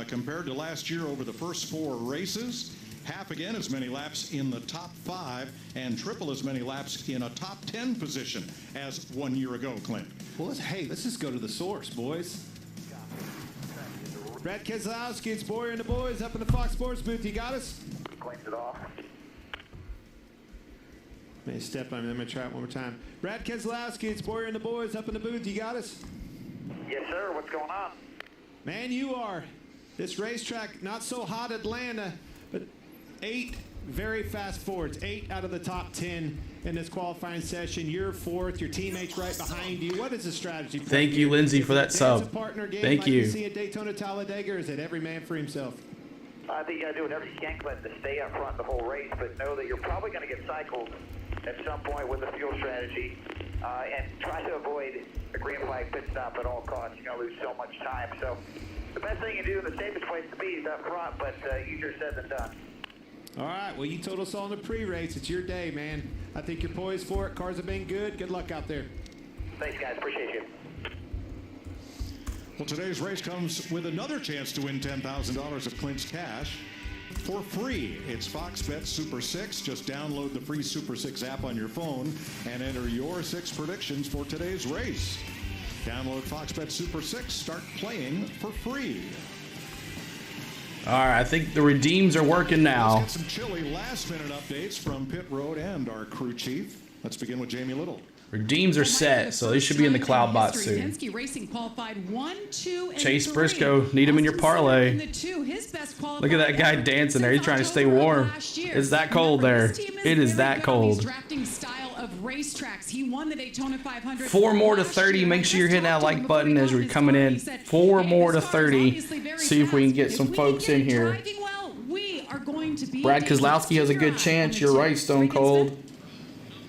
compared to last year over the first 4 races. Half again as many laps in the top 5 and triple as many laps in a top 10 position as 1 year ago, Clint. Well, let's just go to the source, boys. Brad Keselowski, it's Boyer and the boys up in the Fox Sports booth. You got us? Cleans it off. May step on me. I'm going to try it one more time. Brad Keselowski, it's Boyer and the boys up in the booth. You got us? Yes, sir. What's going on? Man, you are. This racetrack, not so hot Atlanta, but 8 very fast Fords. 8 out of the top 10 in this qualifying session. You're 4th. Your teammates right behind you. What is the strategy? Thank you, Lindsay, for that sub. Thank you. Like see at Daytona Talladega, or is it every man for himself? I think you got to do whatever you can, Clint, to stay up front the whole race, but know that you're probably going to get cycled at some point with the fuel strategy, and try to avoid a green flag pit stop at all costs. You're going to lose so much time. So the best thing you do, the safest place to be is up front, but easier said than done. All right, well, you told us all in the pre-race. It's your day, man. I think you're poised for it. Cars have been good. Good luck out there. Thanks, guys. Appreciate you. Well, today's race comes with another chance to win $10,000 of Clint's cash for free. It's Fox Bet Super 6. Just download the free Super 6 app on your phone and enter your 6 predictions for today's race. Download Fox Bet Super 6. Start playing for free. All right, I think the redeems are working now. Let's get some chilly last-minute updates from Pit Road and our crew chief. Let's begin with Jamie Little. Redeems are set, so they should be in the Cloudbot soon. Penske Racing qualified 1, 2, and Chase 3. Briscoe, need him in your parlay. Look at that guy dancing there. He's trying to stay warm. It's that cold there. It is that cold. Drafting style of racetracks. He won the Daytona 500. 4 more to 30. Make sure you're hitting that like button as we're coming in. 4 more to 30. See if we can get some folks in here. Brad Keselowski has a good chance. You're right, Stone Cold.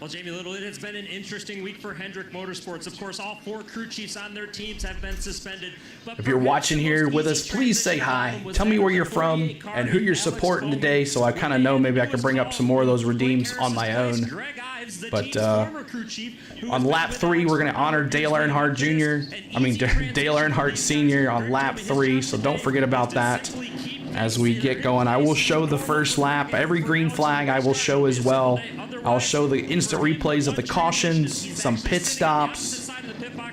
Well, Jamie Little, it has been an interesting week for Hendrick Motorsports. Of course, all 4 crew chiefs on their teams have been suspended. But if you're watching here with us, please say hi. Tell me where you're from and who you're supporting today, so I kind of know maybe I can bring up some more of those redeems on my own. But on lap 3, we're going to honor Dale Earnhardt Jr. Dale Earnhardt Sr. on lap 3, so don't forget about that. As we get going, I will show the first lap. Every green flag I will show as well. I'll show the instant replays of the cautions, some pit stops,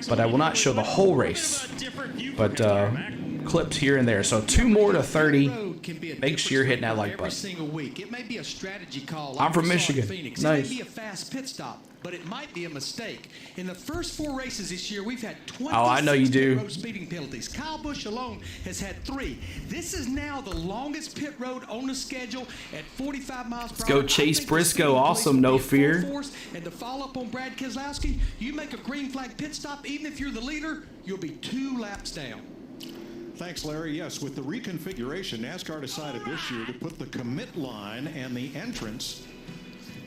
but I will not show the whole race. But clips here and there. So 2 more to 30. Make sure you're hitting that like button. It may be a strategy call. I'm from Michigan. Nice. Nice. It may be a fast pit stop, but it might be a mistake. In the first 4 races this year, we've had 26 I know you do. pit road speeding penalties. Kyle Busch alone has had 3. This is now the longest pit road on the schedule at 45 miles per hour. Let's go Chase Briscoe. Awesome, no fear. And to follow up on Brad Keselowski, you make a green flag pit stop, even if you're the leader, you'll be 2 laps down. Thanks, Larry. Yes, with the reconfiguration, NASCAR decided this year to put the commit line and the entrance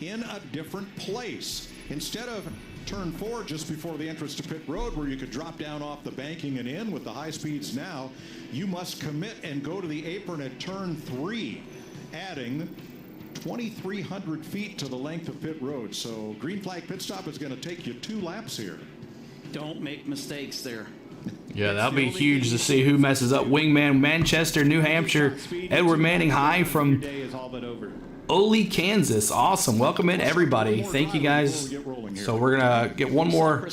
in a different place. Instead of turn 4 just before the entrance to pit road where you could drop down off the banking and in with the high speeds now, you must commit and go to the apron at turn 3, adding 2,300 feet to the length of pit road. So green flag pit stop is going to take you 2 laps here. Don't make mistakes there. Yeah, that'll be huge to see who messes up. Wingman, Manchester, New Hampshire. Edward Manning, hi from Ole, Kansas. Awesome. Welcome in, everybody. Thank you, guys. So we're going to get one more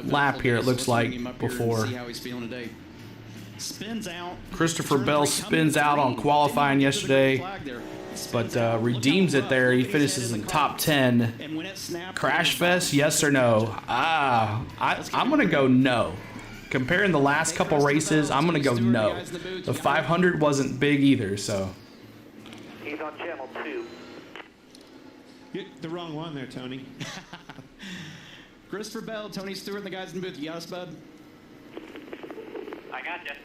lap here, it looks like, before. See how he's feeling today. Spins out. Christopher Bell spins out on qualifying yesterday, but redeems it there. He finishes in top 10. Crash Fest, yes or no? I'm going to go no. Comparing the last couple races, I'm going to go no. The 500 wasn't big either, so. He's on channel 2. The wrong one there, Tony. Christopher Bell, Tony Stewart, and the guys in the booth. You got us, bud? I got you.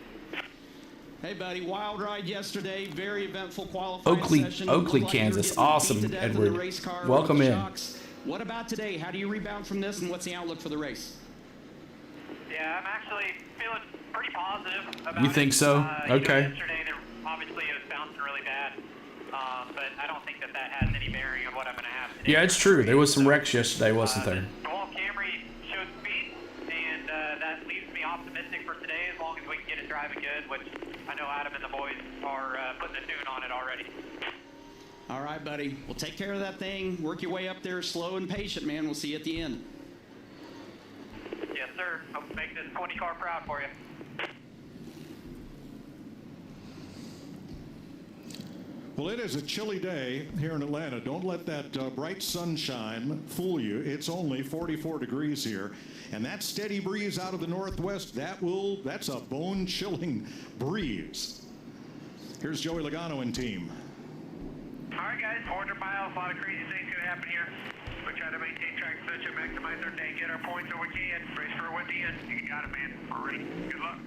Hey, buddy, wild ride yesterday. Very eventful qualifying session. Oakley, Kansas. Awesome, Edward. Welcome in. What about today? How do you rebound from this, and what's the outlook for the race? Yeah, I'm actually feeling pretty positive about You think so? Okay. Yesterday, obviously, it was bouncing really bad, but I don't think that has any bearing on what I'm going to have today. Yeah, it's true. There was some wrecks yesterday, wasn't there? The Wall Camry showed speed, and that leaves me optimistic for today as long as we can get it driving good, which I know Adam and the boys are putting a tune on it already. All right, buddy. Well, take care of that thing. Work your way up there slow and patient, man. We'll see you at the end. Yes, sir. Hope to make this 20-car proud for you. Well, it is a chilly day here in Atlanta. Don't let that bright sunshine fool you. It's only 44 degrees here. And that steady breeze out of the northwest, that's a bone-chilling breeze. Here's Joey Logano and team. All right, guys. 400 miles. A lot of crazy things going to happen here. We try to maintain track position, maximize our day, get our points where we can. Race for a win at the end. You got it, man. We're ready. Good luck.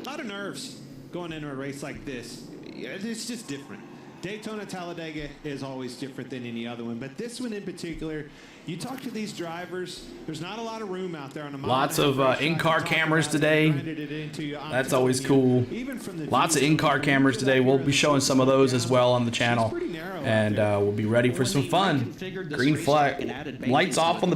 A lot of nerves going into a race like this. It's just different. Daytona, Talladega is always different than any other one, but this one in particular, you talk to these drivers, there's not a lot of room out there on the lots of in-car cameras today. That's always cool. Lots of in-car cameras today. We'll be showing some of those as well on the channel, and we'll be ready for some fun. Green flag, lights off on the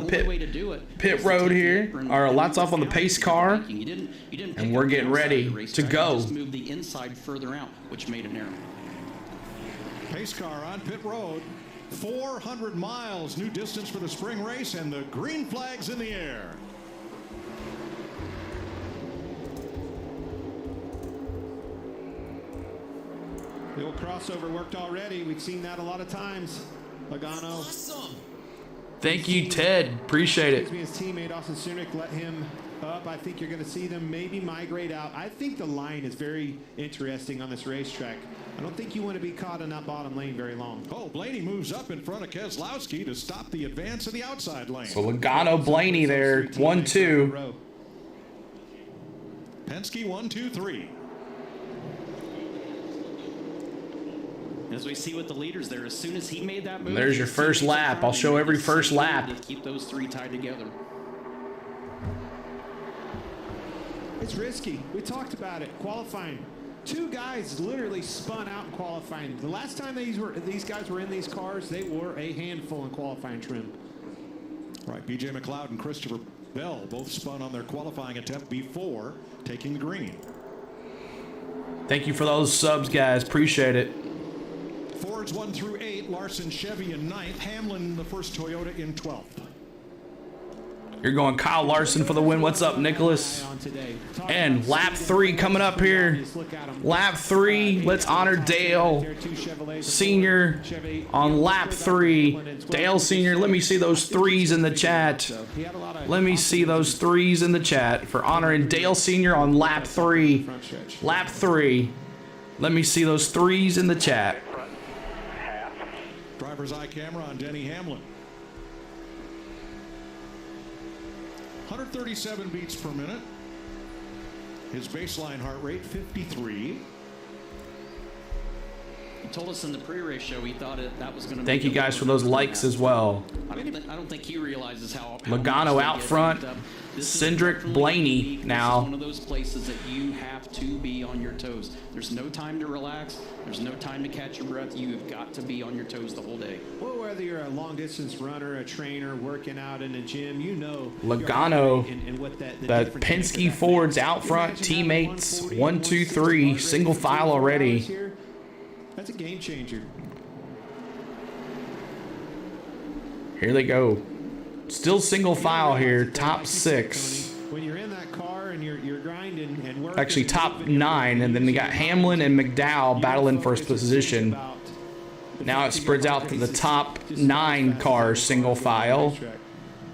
pit road here, or lights off on the pace car, and we're getting ready to go. Move the inside further out, which made an error. Pace car on pit road. 400 miles, new distance for the spring race, and the green flag's in the air. The old crossover worked already. We've seen that a lot of times. Logano. Thank you, Ted. Appreciate it. His teammate Austin Cindric let him up. I think you're going to see them maybe migrate out. I think the line is very interesting on this racetrack. I don't think you want to be caught in that bottom lane very long. Oh, Blaney moves up in front of Keselowski to stop the advance in the outside lane. So Logano, Blaney there, 1-2. Penske 1, 2, 3. As we see with the leaders there, as soon as he made that move, There's your first lap. I'll show every first lap. Keep those three tied together. It's risky. We talked about it. Qualifying. Two guys literally spun out in qualifying. The last time these guys were in these cars, they were a handful in qualifying trim. Right, B.J. McLeod and Christopher Bell both spun on their qualifying attempt before taking the green. Thank you for those subs, guys. Appreciate it. Fords 1 through 8, Larson, Chevy in 9th, Hamlin the first Toyota in 12th. You're going Kyle Larson for the win. What's up, Nicholas? And lap 3 coming up here. Lap 3. Let's honor Dale Sr. on lap 3. Dale Sr., let me see those 3s in the chat. Let me see those 3s in the chat for honoring Dale Sr. on lap 3. Lap 3. Let me see those 3s in the chat. Driver's eye camera on Denny Hamlin. 137 beats per minute. His baseline heart rate 53. He told us in the pre-race show he thought that was going to. Thank you guys for those likes as well. I don't think he realizes how Logano out front. Cindric, Blaney now. One of those places that you have to be on your toes. There's no time to relax. There's no time to catch your breath. You've got to be on your toes the whole day. Well, whether you're a long distance runner, a trainer, working out in a gym, you know. Logano, and what the Penske Fords out front, teammates, 1, 2, 3, single file already. That's a game changer. Here they go. Still single file here, top 6. When you're in that car and you're grinding and working. Actually, top 9, and then we got Hamlin and McDowell battling first position. Now it spreads out to the top 9 cars, single file.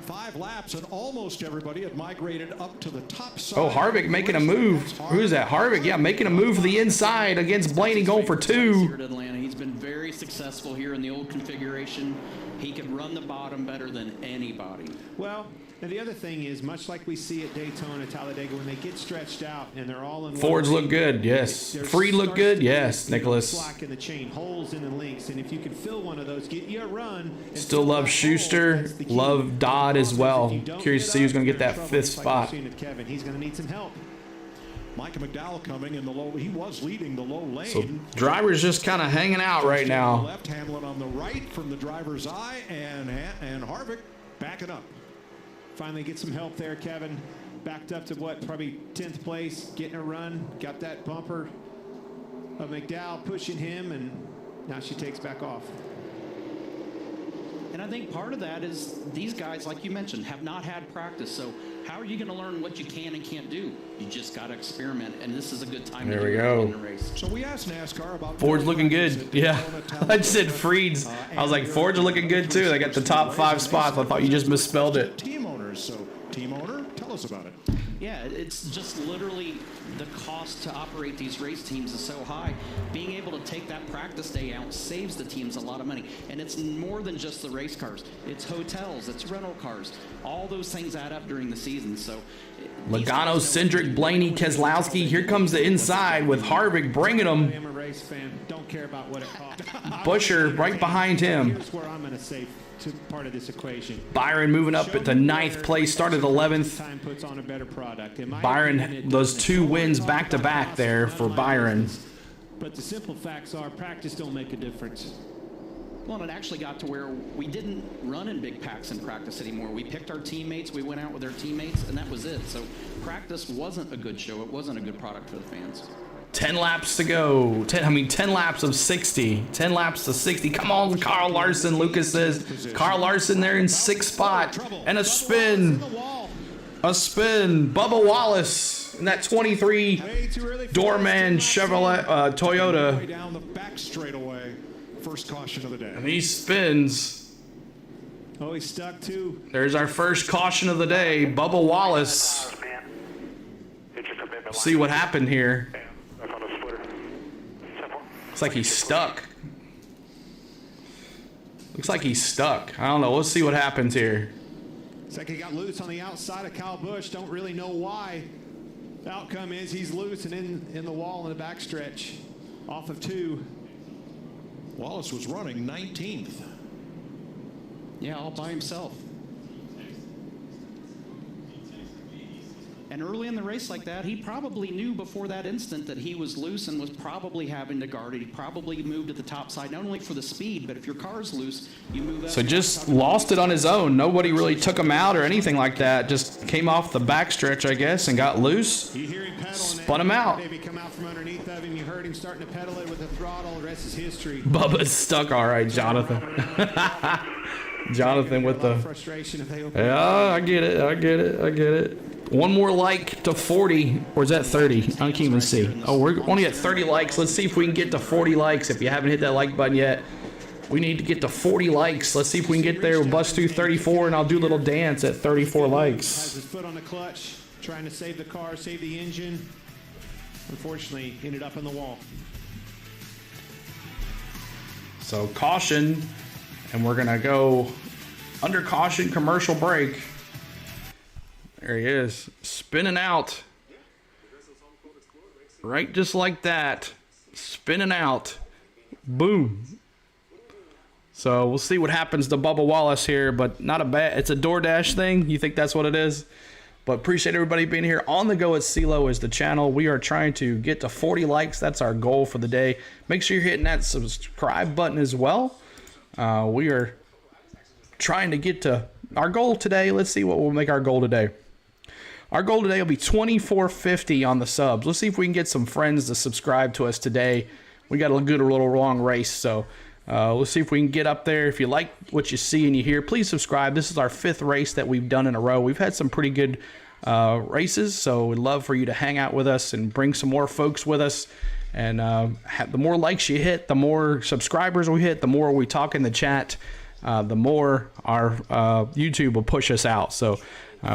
5 laps and almost everybody had migrated up to the top side. Oh, Harvick making a move. Who's that? Harvick, yeah, making a move to the inside against Blaney, going for 2. Here at Atlanta, he's been very successful here in the old configuration. He can run the bottom better than anybody. Well, and the other thing is, much like we see at Daytona, Talladega, when they get stretched out and they're all in Fords look good, yes. Freed look good, yes, Nicholas. Slack in the chain, holes in the links, and if you can fill one of those, get you a run. Still love Schuster, love Dodd as well. Curious to see who's going to get that 5th spot. Kevin, he's going to need some help. Micah McDowell coming in the low. He was leading the low lane. So drivers just kind of hanging out right now. Left, Hamlin on the right from the driver's eye, and Harvick backing up. Finally get some help there, Kevin. Backed up to what, probably 10th place, getting a run. Got that bumper of McDowell pushing him, and now she takes back off. And I think part of that is these guys, like you mentioned, have not had practice. So how are you going to learn what you can and can't do? You just got to experiment, and this is a good time to do it in the race. So we asked NASCAR about Ford's looking good. Yeah, I just said Freed's. I was like, Ford's are looking good too. They got the top 5 spots. I thought you just misspelled it. Team owners. So team owner, tell us about it. Yeah, it's just literally the cost to operate these race teams is so high. Being able to take that practice day out saves the teams a lot of money. And it's more than just the race cars. It's hotels, it's rental cars. All those things add up during the season. So Logano, Cindric, Blaney, Keselowski. Here comes the inside with Harvick bringing them. I'm a race fan. Don't care about what it costs. Busher right behind him. Here's where I'm going to say part of this equation. Byron moving up at the 9th place, started 11th. Time puts on a better product. Byron, those 2 wins back to back there for Byron. But the simple facts are practice don't make a difference. Well, it actually got to where we didn't run in big packs in practice anymore. We picked our teammates, we went out with our teammates, and that was it. So practice wasn't a good show. It wasn't a good product for the fans. 10 laps to go. 10 laps of 60. 10 laps to 60. Come on, Carl Larson. Lucas says Carl Larson there in 6th spot. And a spin. A spin. Bubba Wallace in that 23 Doorman Chevrolet Toyota. Down the back straightaway. first caution of the day. And he spins. Oh, he's stuck too. There's our first caution of the day. Bubba Wallace. See what happened here. Looks like he's stuck. Looks like he's stuck. I don't know. Let's see what happens here. Looks like he got loose on the outside of Kyle Busch. Don't really know why. The outcome is he's loose and in the wall in the backstretch off of 2. Wallace was running 19th. Yeah, all by himself. And early in the race like that, he probably knew before that instant that he was loose and was probably having to guard it. He probably moved at the top side, not only for the speed, but if your car's loose, you move up. So just lost it on his own. Nobody really took him out or anything like that. Just came off the backstretch, I guess, and got loose. Spun him out. Maybe come out from underneath of him. You heard him starting to pedal it with the throttle. The rest is history. Bubba's stuck. All right, Jonathan. Jonathan with the frustration if they open. Yeah, I get it. One more like to 40, or is that 30? I can't even see. Oh, we're only at 30 likes. Let's see if we can get to 40 likes. If you haven't hit that like button yet, we need to get to 40 likes. Let's see if we can get there. We'll bust through 34, and I'll do a little dance at 34 likes. Has his foot on the clutch, trying to save the car, save the engine. Unfortunately, ended up in the wall. So caution, and we're gonna go under caution, commercial break. There he is, spinning out. Right just like that, spinning out. Boom. So we'll see what happens to Bubba Wallace here, but not a bad, it's a DoorDash thing. You think that's what it is? But appreciate everybody being here. On the Go at CeeLo is the channel. We are trying to get to 40 likes. That's our goal for the day. Make sure you're hitting that subscribe button as well. We are trying to get to our goal today. Let's see what will make our goal today. Our goal today will be 2450 on the subs. Let's see if we can get some friends to subscribe to us today. We got a good, a little long race, so let's see if we can get up there. If you like what you see and you hear, please subscribe. This is our 5th race that we've done in a row. We've had some pretty good races, so we'd love for you to hang out with us and bring some more folks with us. And the more likes you hit, the more subscribers we hit, the more we talk in the chat, the more our YouTube will push us out. So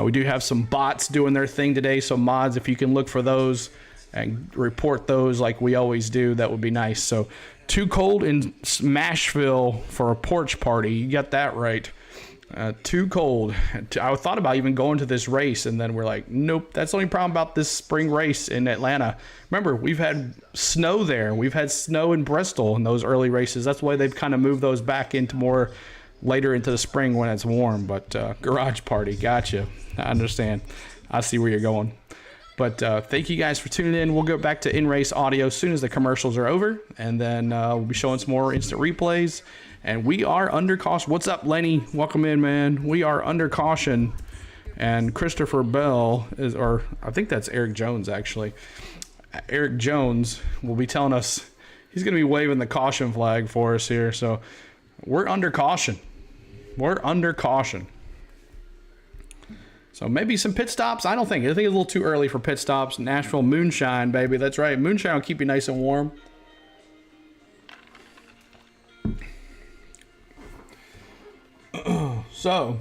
we do have some bots doing their thing today, so mods, if you can look for those and report those like we always do, that would be nice. So Too Cold in Smashville for a porch party. You got that right. Too cold. I thought about even going to this race, and then we're like, nope, that's the only problem about this spring race in Atlanta. Remember, we've had snow there. We've had snow in Bristol in those early races. That's why they've kind of moved those back into more later into the spring when it's warm. But garage party, gotcha. I understand. I see where you're going. But thank you guys for tuning in. We'll go back to in-race audio as soon as the commercials are over, and then we'll be showing some more instant replays. And we are under caution. What's up, Lenny? Welcome in, man. We are under caution. And Christopher Bell is, or I think that's Eric Jones, actually. Eric Jones will be telling us, he's going to be waving the caution flag for us here. So we're under caution. We're under caution. So maybe some pit stops. I think it's a little too early for pit stops. Nashville moonshine, baby. That's right. Moonshine will keep you nice and warm. So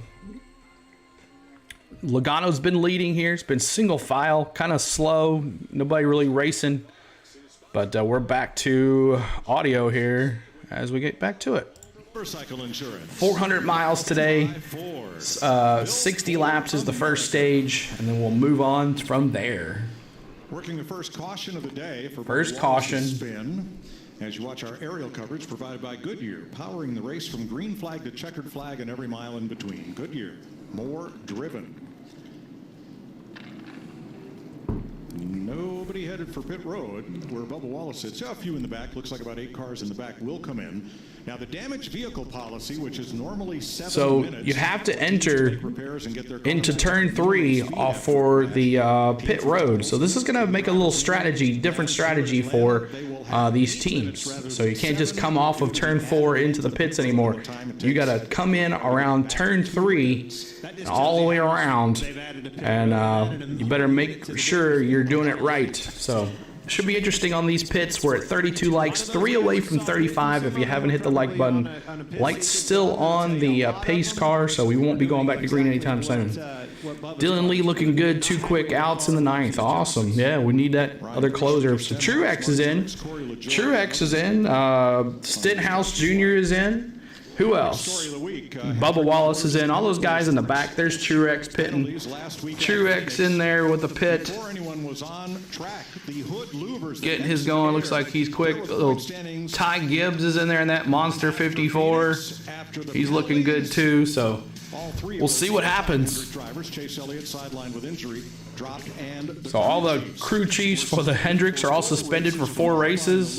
Logano's been leading here. It's been single file, kind of slow. Nobody really racing. But we're back to audio here as we get back to it. Motorcycle insurance. 400 miles today. 60 laps is the first stage, and then we'll move on from there. Working the first caution of the day for first caution. Spin. As you watch our aerial coverage provided by Goodyear, powering the race from green flag to checkered flag and every mile in between. Goodyear, more driven. Nobody headed for pit road where Bubba Wallace sits. A few in the back. Looks like about 8 cars in the back will come in. Now the damaged vehicle policy, which is normally 7 minutes. So you have to enter into turn 3 off for the pit road. So this is going to make a little strategy, different strategy for these teams. So you can't just come off of turn 4 into the pits anymore. You got to come in around turn 3 all the way around, and you better make sure you're doing it right. So should be interesting on these pits. We're at 32 likes, 3 away from 35. If you haven't hit the like button, light's still on the pace car, so we won't be going back to green anytime soon. Dylan Lee looking good, 2 quick outs in the 9th. Awesome. Yeah, we need that other closer. So Truex is in. Stenhouse Jr. is in. Who else? Bubba Wallace is in. All those guys in the back. There's Truex pitting. Truex in there with the pit. Getting his going. Looks like he's quick. Little Ty Gibbs is in there in that Monster 54. He's looking good too. So we'll see what happens. So all the crew chiefs for the Hendricks are all suspended for 4 races.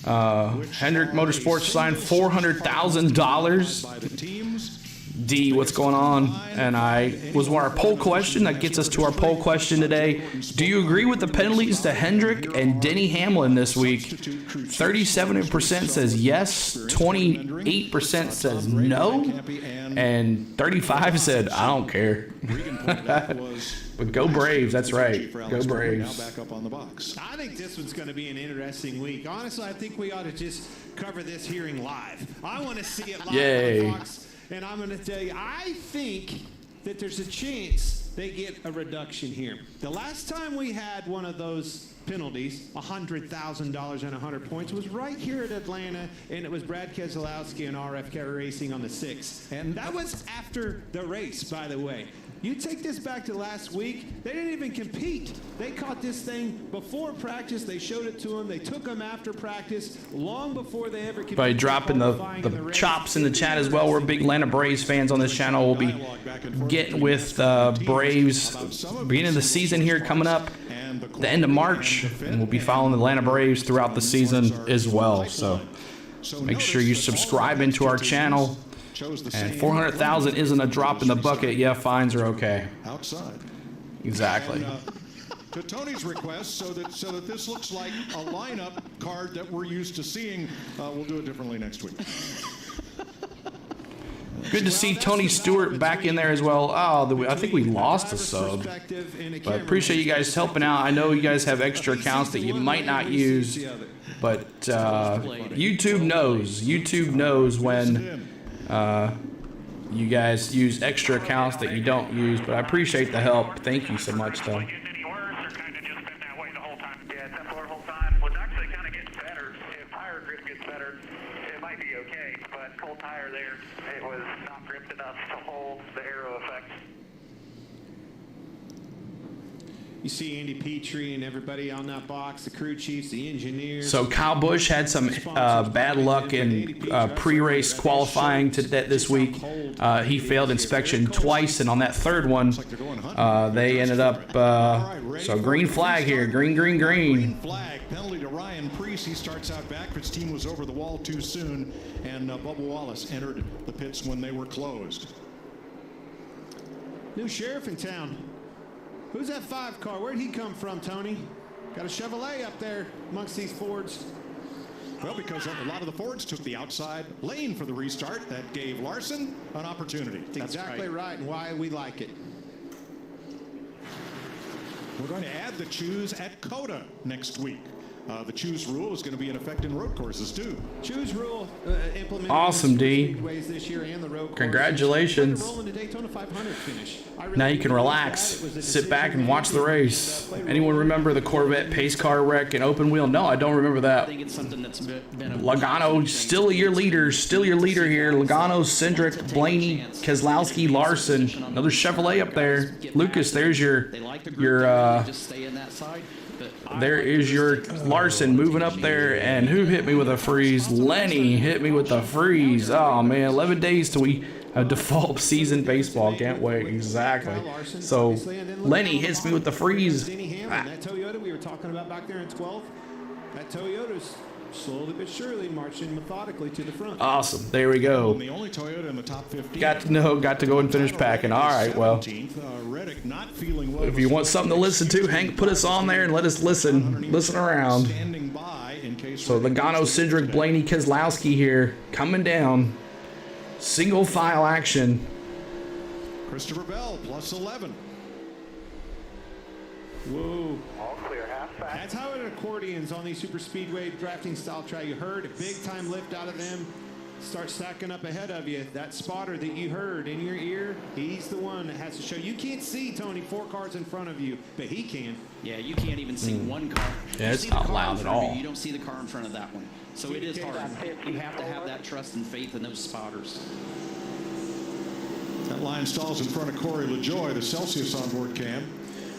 Hendrick Motorsports signed $400,000. D, what's going on? And our poll question. That gets us to our poll question today. Do you agree with the penalties to Hendrick and Denny Hamlin this week? 37% says yes, 28% says no, and 35% said I don't care. But go Braves, that's right. Go Braves. I think this one's going to be an interesting week. Honestly, I think we ought to just cover this hearing live. I want to see it live on Fox. And I'm going to tell you, I think that there's a chance they get a reduction here. The last time we had one of those penalties, $100,000 and 100 points, was right here at Atlanta, and it was Brad Keselowski and RFK Racing on the 6th. And that was after the race, by the way. You take this back to last week, they didn't even compete. They caught this thing before practice. They showed it to them. They took them after practice, long before they ever competed. By dropping the chops in the chat as well. We're big Atlanta Braves fans on this channel. We'll be getting with Braves beginning of the season here coming up the end of March, and we'll be following the Atlanta Braves throughout the season as well. So make sure you subscribe into our channel. And 400,000 isn't a drop in the bucket. Yeah, fines are okay. Outside. Exactly. And, to Tony's request, so that this looks like a lineup card that we're used to seeing, we'll do it differently next week. Good to see Tony Stewart back in there as well. Oh, I think we lost a sub. But I appreciate you guys helping out. I know you guys have extra accounts that you might not use, but YouTube knows. YouTube knows when you guys use extra accounts that you don't use, but I appreciate the help. Thank you so much, though. You see Andy Petrie and everybody on that box, the crew chiefs, the engineers. So Kyle Busch had some bad luck in pre-race qualifying this week. He failed inspection twice, and on that third one, they ended up, so green flag here, green. Flag, penalty to Ryan Preece. He starts out back. His team was over the wall too soon, and Bubba Wallace entered the pits when they were closed. New sheriff in town. Who's that 5 car? Where'd he come from, Tony? Got a Chevrolet up there amongst these Fords. Well, because a lot of the Fords took the outside lane for the restart. That gave Larson an opportunity. That's exactly right, and why we like it. We're going to add the choose at COTA next week. The choose rule is going to be in effect in road courses too. Choose rule implemented awesome, D. Speedways this year and the road Congratulations. Now you can relax, sit back and watch the race. Anyone remember the Corvette pace car wreck and open wheel? No, I don't remember that. I think it's something that's been Logano still your leader here. Logano, Cindric, Blaney, Keselowski, Larson. Another Chevrolet up there. Lucas, there's your there is your Larson moving up there, and who hit me with a freeze? Lenny hit me with the freeze. Oh man, 11 days till we default season baseball. Can't wait. Exactly. So Lenny hits me with the freeze. That Toyota we were talking about back there in 12, that Toyota's slowly but surely marching methodically to the front. Awesome. There we go. The only Toyota in the top 15. Got to go and finish packing. All right, well. If you want something to listen to, Hank, put us on there and let us listen around. So Logano, Cindric, Blaney, Keselowski here coming down. Single file action. Christopher Bell plus 11. Whoa. All clear, half fast. That's how it accordions on these super speedway drafting style track. You heard a big time lift out of them. Start stacking up ahead of you. That spotter that you heard in your ear, he's the one that has to show. You can't see, Tony, 4 cars in front of you, but he can. Yeah, you can't even see one car. Yeah, You it's see the not car loud in at front of you, all. You don't see the car in front of that one. So it is hard. You have to have that trust and faith in those spotters. That line stalls in front of Corey LaJoy, the Celsius onboard cam.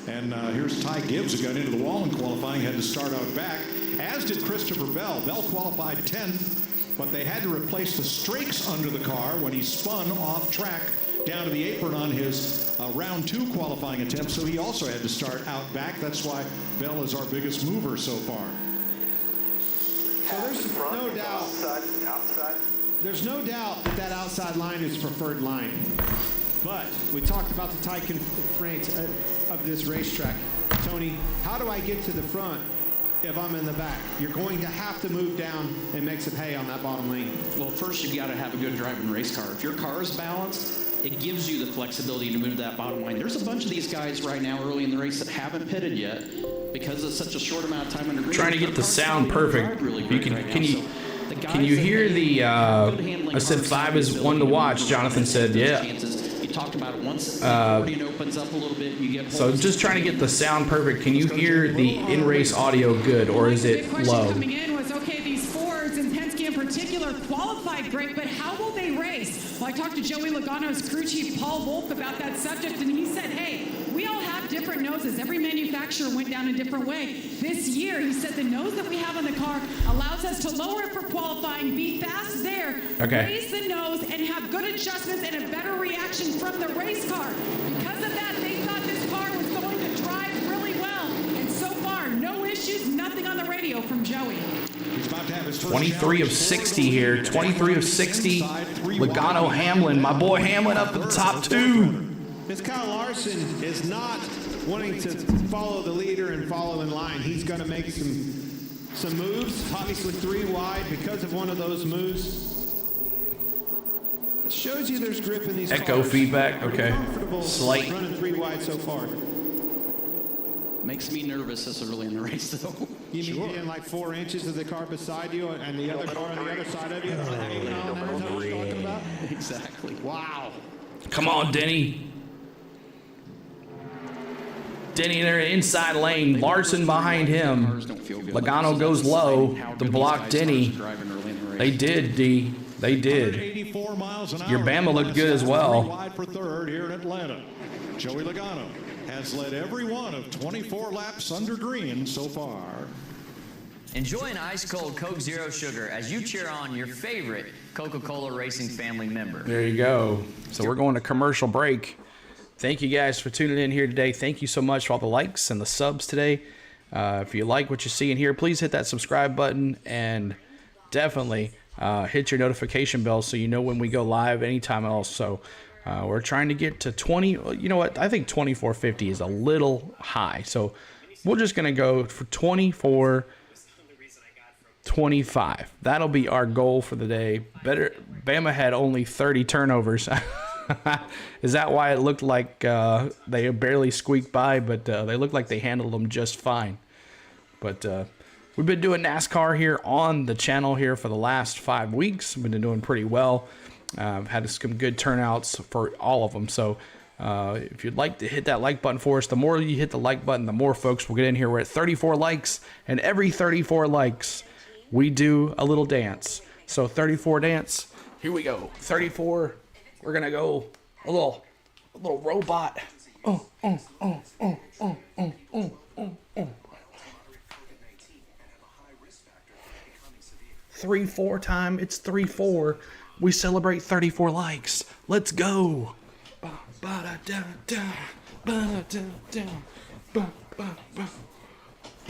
And here's Ty Gibbs, who got into the wall in qualifying, had to start out back, as did Christopher Bell. Bell qualified 10th, but they had to replace the strakes under the car when he spun off track down to the apron on his round 2 qualifying attempt, so he also had to start out back. That's why Bell is our biggest mover so far. So there's no doubt. There's no doubt that that outside line is preferred line. But we talked about the tight constraints of this racetrack. Tony, how do I get to the front if I'm in the back? You're going to have to move down and make some hay on that bottom lane. Well, first you've got to have a good driving race car. If your car is balanced, it gives you the flexibility to move that bottom line. There's a bunch of these guys right now early in the race that haven't pitted yet because it's such a short amount of time under green. Trying to get the sound perfect. Can you hear the? I said 5 is 1 to watch. Jonathan said, yeah. You talked about it once. The accordion opens up a little bit. You get. So just trying to get the sound perfect. Can you hear the in-race audio good, or is it low? Coming in was, okay, these Fords and Penske in particular qualified great, but how will they race? Well, I talked to Joey Logano's crew chief, Paul Wolf, about that subject, and he said, hey, we all have different noses. Every manufacturer went down a different way. This year, he said the nose that we have on the car allows us to lower it for qualifying, be fast there, raise the nose, and have good adjustments and a better reaction from the race car. Because of that, they thought this car was going to drive really well. And so far, no issues, nothing on the radio from Joey. He's about to have his first 23 of 60 here. 23 of 60. Logano Hamlin. My boy Hamlin up to the top 2. This Kyle Larson is not wanting to follow the leader and follow in line. He's going to make some moves, obviously 3 wide because of one of those moves. It shows you there's grip in these Echo cars. feedback, okay. Slight. Running 3 wide so far. Makes me nervous this early in the race, though. You mean being like 4 inches of the car beside you and the other car on the other side of you? Hanging on there, is that what you're talking about? Exactly. Wow. Come on, Denny. Denny, they're inside lane. Larson behind him. Logano goes low to block Denny. They did, D. They did. Your Bama looked good as well. Wide for third here in Atlanta. Joey Logano has led every one of 24 laps under green so far. Enjoy an ice-cold Coke Zero Sugar as you cheer on your favorite Coca-Cola Racing family member. There you go. So we're going to commercial break. Thank you guys for tuning in here today. Thank you so much for all the likes and the subs today. If you like what you see in here, please hit that subscribe button and definitely hit your notification bell so you know when we go live anytime else. So we're trying to get to 20. You know what? I think 2450 is a little high. So we're just going to go for 2425. That'll be our goal for the day. Bama had only 30 turnovers. Is that why it looked like they barely squeaked by, but they looked like they handled them just fine. But we've been doing NASCAR here on the channel here for the last 5 weeks. We've been doing pretty well. Had some good turnouts for all of them. So if you'd like to hit that like button for us, the more you hit the like button, the more folks will get in here. We're at 34 likes, and every 34 likes, we do a little dance. So 34 dance. Here we go. 34. We're gonna go a little robot. 3-4 time. It's 3-4. We celebrate 34 likes. Let's go. The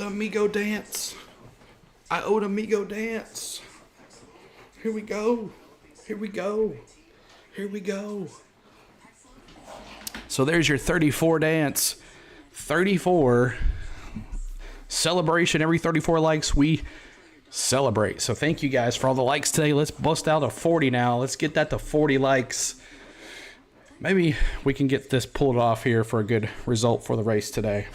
Amigo dance. I owed Amigo dance. Here we go. Here we go. Here we go. So there's your 34 dance. 34. Celebration. Every 34 likes, we celebrate. So thank you guys for all the likes today. Let's bust out a 40 now. Let's get that to 40 likes. Maybe we can get this pulled off here for a good result for the race today.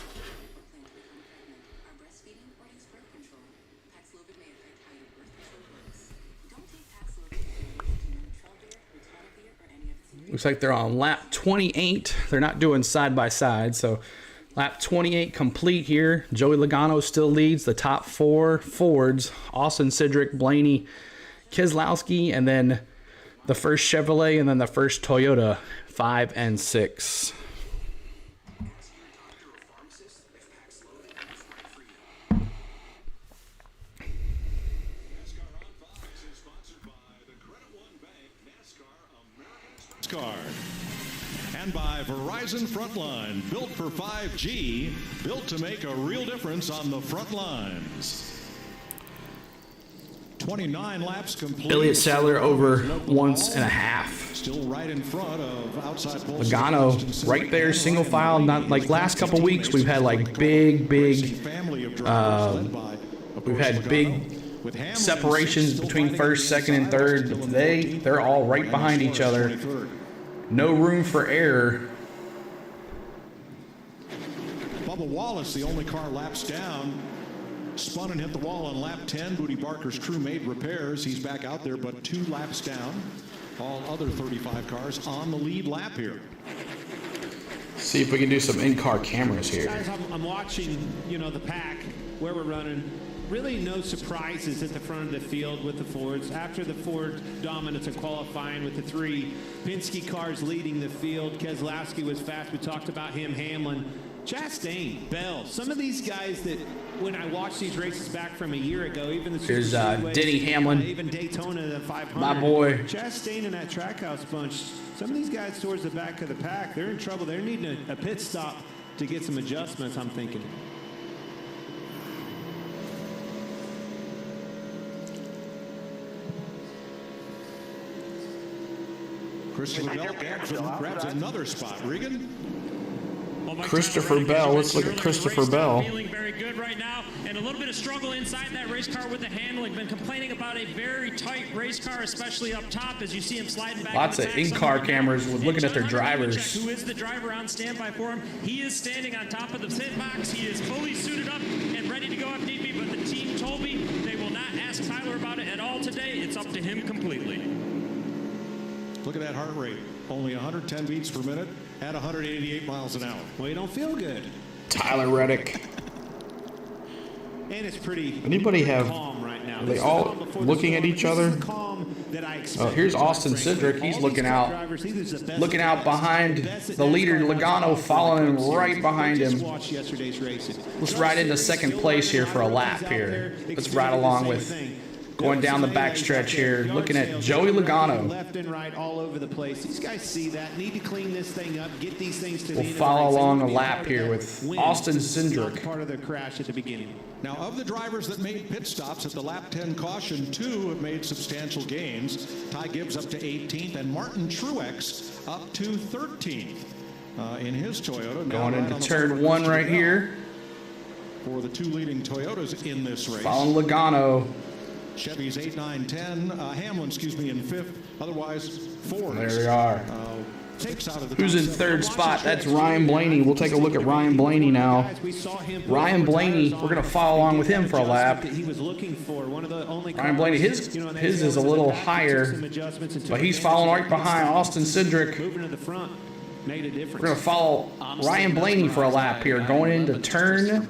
Looks like they're on lap 28. They're not doing side by side, so lap 28 complete here. Joey Logano still leads the top 4 Fords. Austin Cindric, Blaney, Keselowski, and then the first Chevrolet, and then the first Toyota, 5 and 6. Card. And by Verizon Frontline, built for 5G, built to make a real difference on the front lines. 29 laps complete. Elliott Sadler over once and a half. Still right in front of outside pole. Logano right there, single file. Not like last couple weeks. We've had like big separations between first, second, and third. But today, they're all right behind each other. No room for error. Bubba Wallace, the only car laps down, spun and hit the wall on lap 10. Booty Barker's crew made repairs. He's back out there, but 2 laps down. All other 35 cars on the lead lap here. See if we can do some in-car cameras here. Guys, I'm watching, the pack, where we're running. Really no surprises at the front of the field with the Fords. After the Ford dominance of qualifying with the 3 Penske cars leading the field, Keselowski was fast. We talked about him, Hamlin, Chastain, Bell. Some of these guys that when I watched these races back from a year ago, even the Here's Denny Hamlin, even Daytona, the 500. my boy. Chastain and that Trackhouse bunch. Some of these guys towards the back of the pack, they're in trouble. They're needing a pit stop to get some adjustments, I'm thinking. Christopher Bell grabs another spot. Regan? Christopher Bell. Let's look at Christopher Bell. Feeling very good right now, and a little bit of struggle inside that race car with the handling. Been complaining about a very tight race car, especially up top, as you see him sliding back. Lots of in-car cameras with looking at their drivers. Who is the driver on standby for him? He is standing on top of the pit box. He is fully suited up and ready to go if need be. But the team told me they will not ask Tyler about it at all today. It's up to him completely. Look at that heart rate. Only 110 beats per minute at 188 miles an hour. Well, you don't feel good. Tyler Reddick. And it's pretty Anybody have, calm right now. are they all looking at each other? Oh, here's Austin Cindric. He's looking out behind the leader, Logano, following right behind him. Let's ride into second place here for a lap here. Let's ride along with going down the backstretch here, looking at Joey Logano. Left and right all over the place. These guys see that, need to clean this thing up, get these things to the end We'll of follow the race. along a lap here with Austin Cindric. Part of the crash at the beginning. Now, of the drivers that made pit stops at the lap 10 caution, 2 have made substantial gains. Ty Gibbs up to 18th, and Martin Truex up to 13th in his Toyota. Now Going into turn 1 right here. For the 2 leading Toyotas in this race. Following Logano. Chevy's 8, 9, 10. Hamlin, in 5th. Otherwise, 4. There they are. Takes out of the Who's in 3rd spot? That's Ryan Blaney. We'll take a look at Ryan Blaney now. Ryan Blaney, we're going to follow along with him for a lap. Ryan Blaney, his is a little higher, but he's following right behind Austin Cindric. We're going to follow Ryan Blaney for a lap here, going into turn